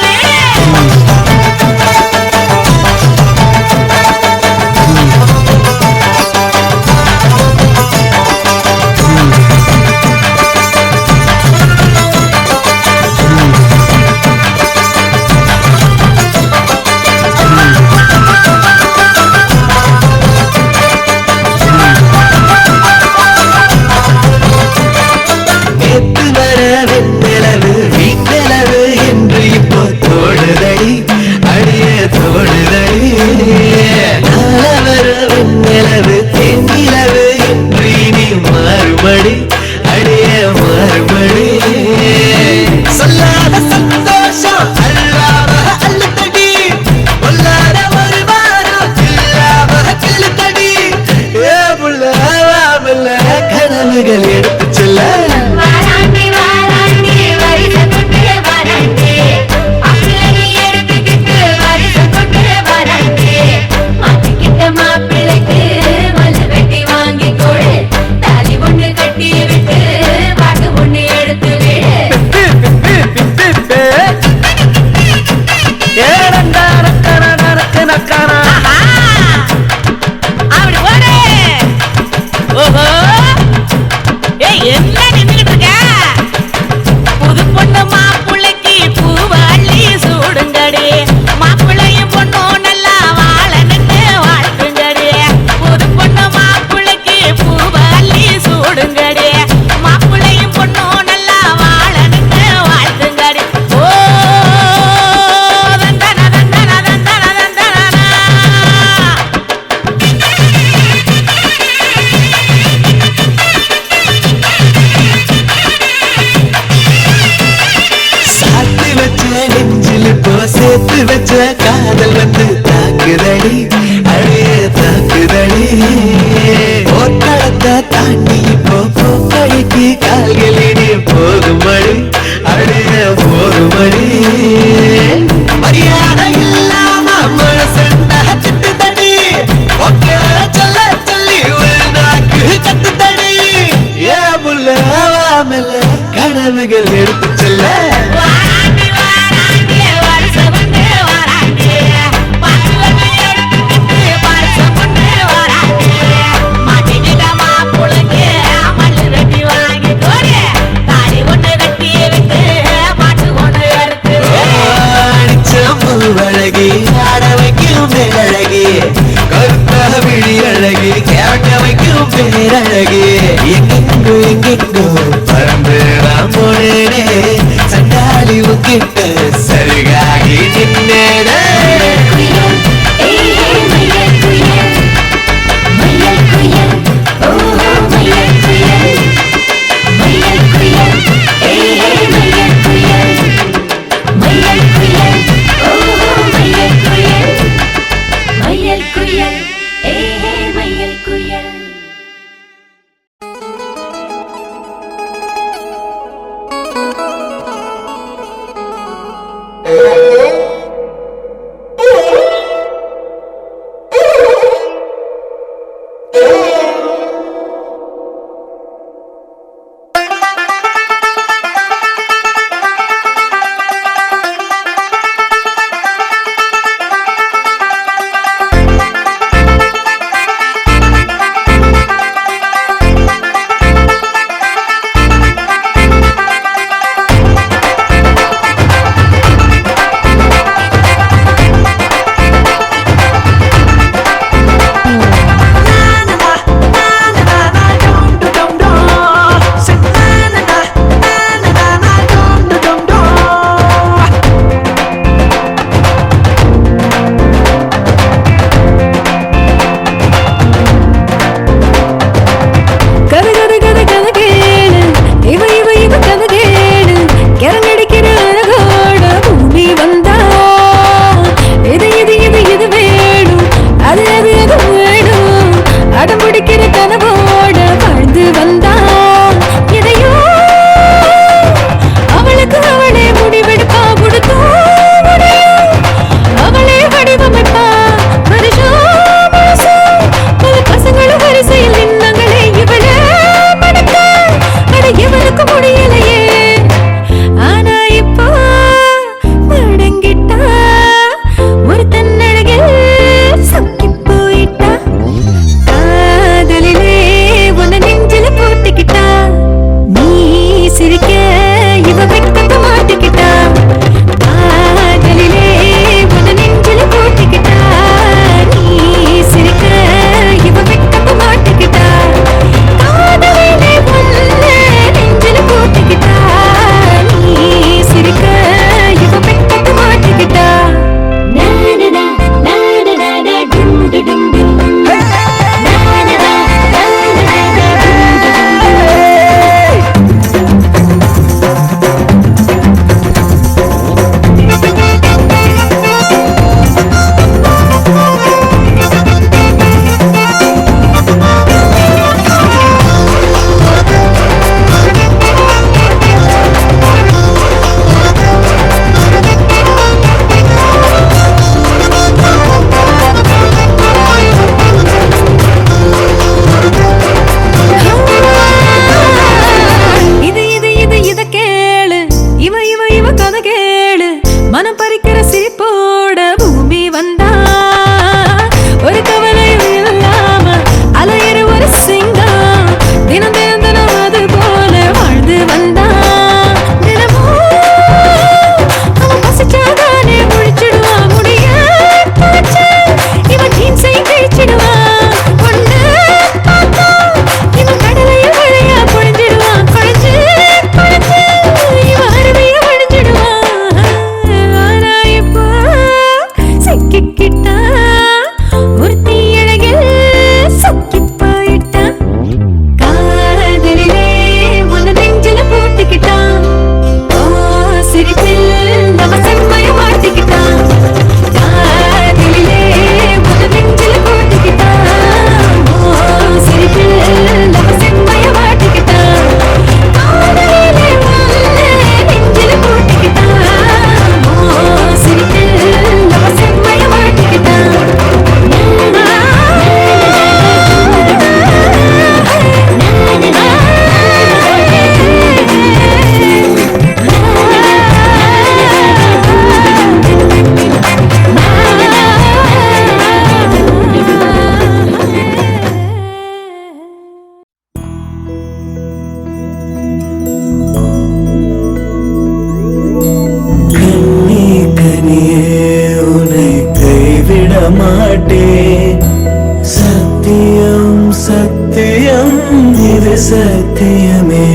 போயிட்டா ஒரு தீயழகில் சொக்கி போயிட்டா காதலிலே உன்னை நெஞ்சில போட்டுக்கிட்டான் சிரிப்பில் நம்ம செம்மைய மாட்டிக்கிட்டான் காதலிலே உன்னை நெஞ்சில போட்டுக்கிட்டான் சிரிப்பில் நம்ம செம்மைய மாட்டிக்கிட்டான் காதலிலே உன்னை நெஞ்சில போட்டுக்கிட்டான் சிரிப்பில் நம்ம செம்மைய மாட்டிக்கிட்டான் கண்ணி கனியே உன்னை கைவிட மாட்டேன் சத்தியம் சத்தியம் இது சத்தியமே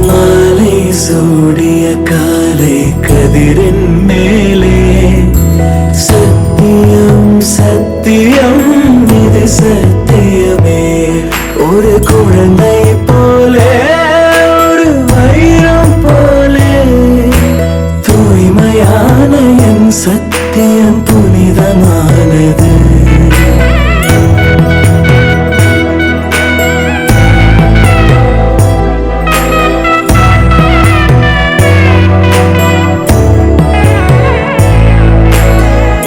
மாலை சூடிய காலை கதிரின் மேலே சத்தியம் சத்தியம் இது சத்தியமே ஒரு குழந்தை போலே ஒரு வைரம் போலே தூய்மையான என் சத்தியம் புனிதமானது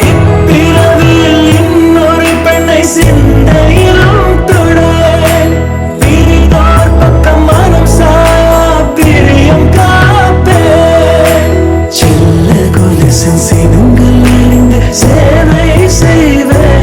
இப்பிறவியில் இன்னொரு பெண்ணை சிந்தையிலும் தொடுவேன் பிரிந்தோர் பக்கம் மனம் சாயா பிரியம் காப்பேன் செல்ல கொலுசின் சினுங்கள் அறிந்து சேவை செய்வேன்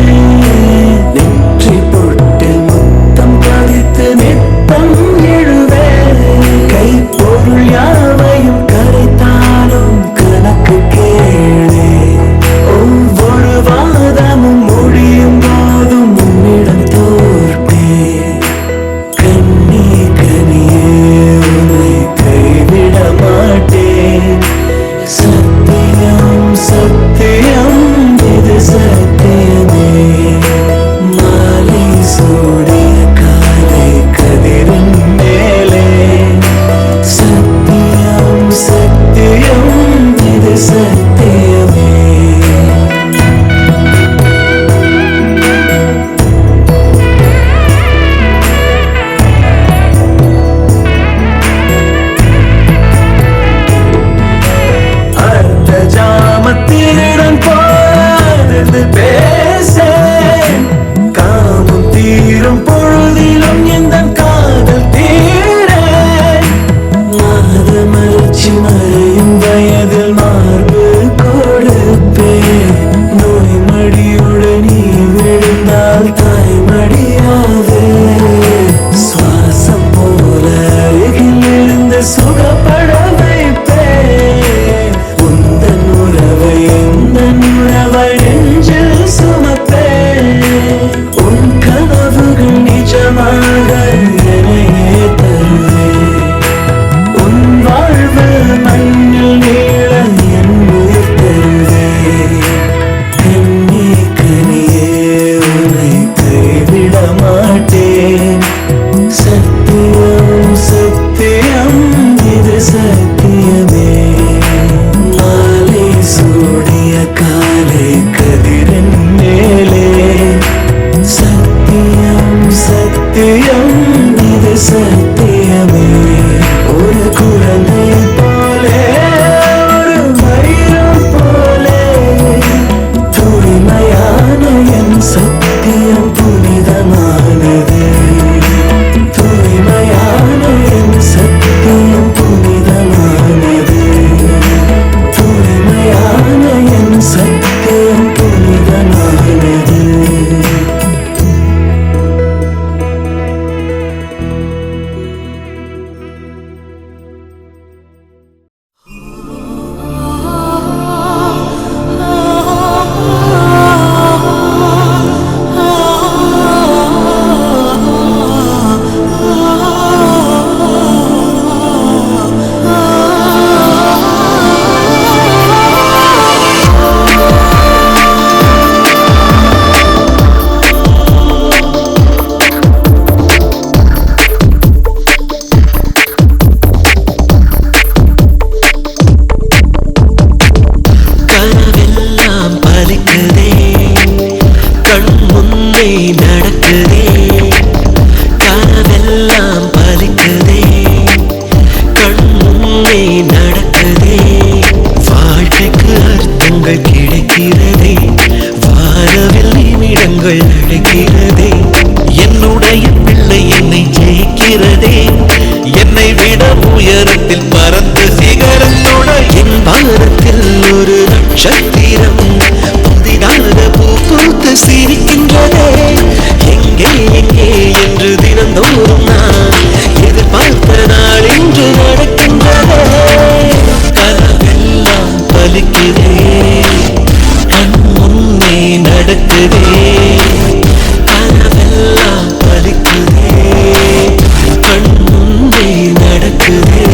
நிமிடங்கள் அழைக்கிறதே என்னுடைய பிள்ளை என்னை ஜெயிக்கிறதே என்னை விட உயரத்தில் பறந்த சிகரத்தோட என் வாரத்தில் ஒரு நட்சத்திரம் புதிதாக பூ பூத்து சிரிக்கின்றதே எங்கே எங்கே என்று தினந்தோறும் நான் எதிர்பார்த்த நாள் இன்று நடக்கின்றதே கனவெல்லாம் பலிக்கிறே கண் முன்னே நடக்குதே கனவெல்லாம் பலிக்குதே கண் முன்னே நடக்குதே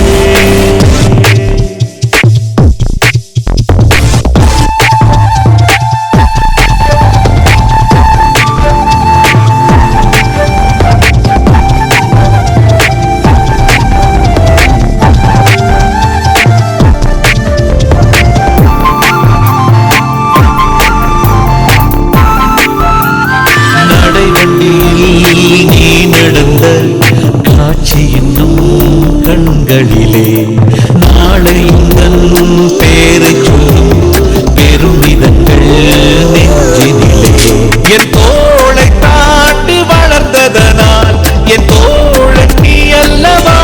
நீ நடந்த காட்சி இன்னும் கண்களிலே நாளை உங்கள் பேரை சொல்லும் பெருமிதங்கள் நெஞ்சினிலே என் தோளை தாண்டி வளர்ந்ததனால் என் தோழன் நீ அல்லவா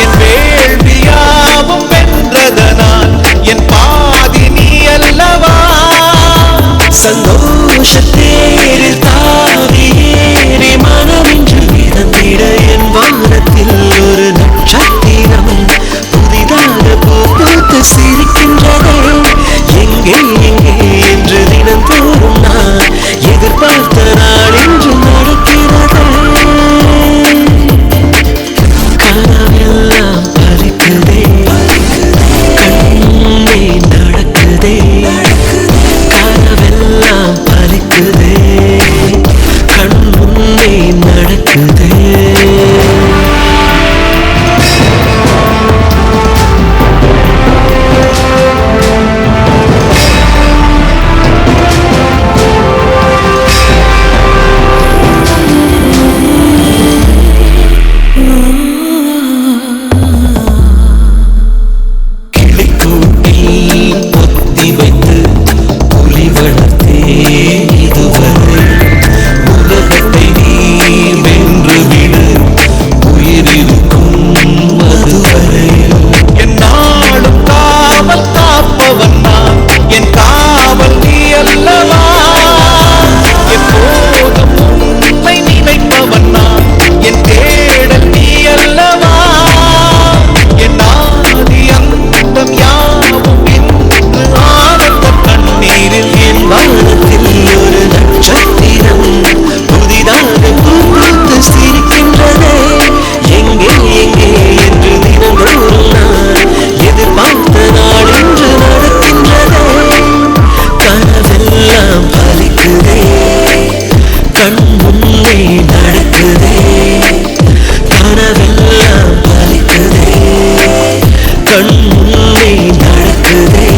என் வேள்வியாவும் வென்றதனால் என் பாதி நீ அல்லவா சந்தோஷத்தேரில் தாவியேறி மனமின்று மிதந்திட என் வானத்தில் ஒரு நட்சத்திரம் புதிதாக பூ பூத்து சிரிக்கின்றதே எங்கே எங்கே என்று தினந்தோறும் நான் எதிர்பார்த்த நாள் இன்று நடக்கிறதே கனவெல்லாம் பறிக்குதே கண்ணே நடக்குதே கனவெல்லாம் பறிக்குதே கண் முன்னே நடக்குதே கிளிக்கூட்டில் பொத்தி வைத்து புலி வளர்த்தே இதுவரை உலகத்தை நீ வென்று விடு உயிரிருக்கும் அதுவரை என் நாடும் காவல் காப்பவன் நான் என் காவல் நீ அல்லவா எப்போதும் உன்னை நினைப்பவன் நான் என் தேடல் நீ அல்லவா என் ஆதி அந்தம் யாவும் இன்று ஆனந்த கண்ணீரில் என் வானத்தில் ஒரு நட்சத்திரம் புதிதாக பூ பூத்து சிரிக்கின்றதே எங்கே எங்கே என்று தினந்தோறும் நான் எதிர்பார்த்த நாள் இன்று நடக்கின்றதே கனவெல்லாம் பலிக்குதே கண் முன்னே நடக்குதே கனவெல்லாம் பலிக்குதே கண் முன்னே நடக்குதே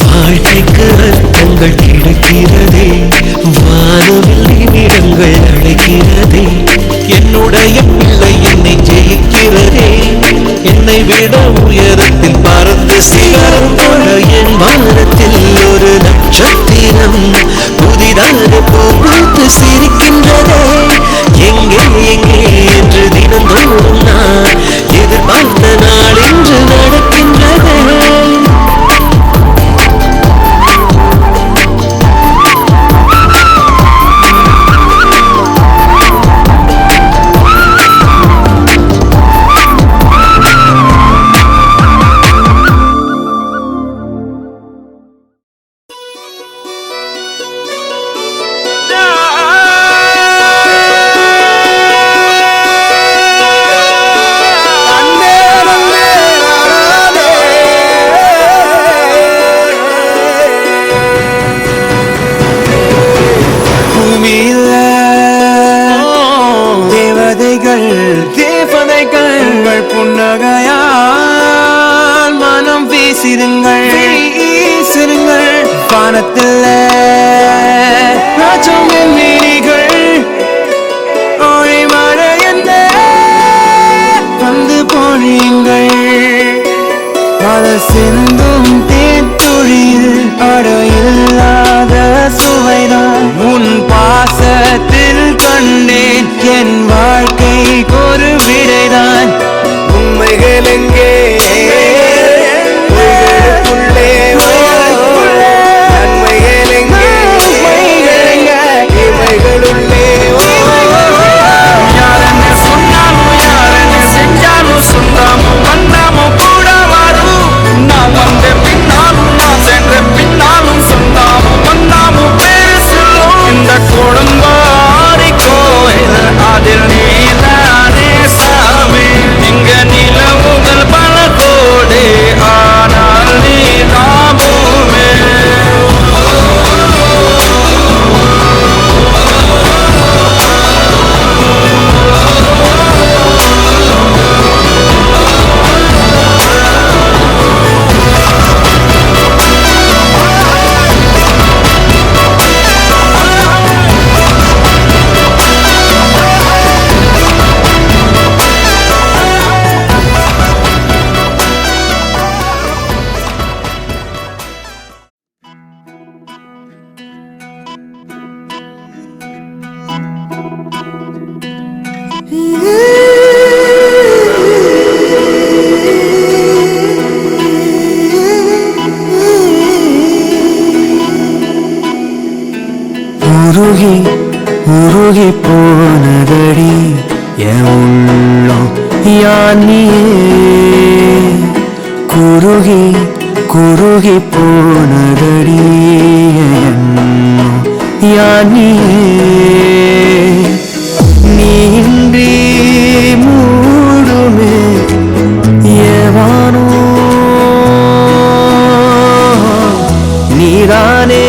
வாழ்க்கைக்கு அர்த்தங்கள் கிடைக்கிறதே வானவில் நிமிடங்கள் அழைக்கிறதே என்னுடைய பிள்ளை என்னை ஜெயிக்கிறதே என்னை விட உயரத்தில் பறந்து சிகரம் தொட என் வானத்தில் ஒரு நட்சத்திரம் புதிதாக பூ பூத்து சிரிக்கின்றதே எங்கே எங்கே என்று தினந்தோறும் நான் எதிர்பார்த்த நாள் இன்று நடக்கின்றதே தேவதைகள் புன்னகையால் மனம் வீசிருங்கள் வானத்தில் ராஜம் என் மீனிகள் ஒளிமழை என்ன வந்து பொழியுங்கள் அது சிந்தும் தேத்துழியில் அடையில்லாத சுவைதான் உருகி உருகி போனதடி என் உள்ளம் யானியே குருகி குருகி போனதடி எண்ணம் யானியே நீன்றி மூடுமே ஏவானோ நீதானே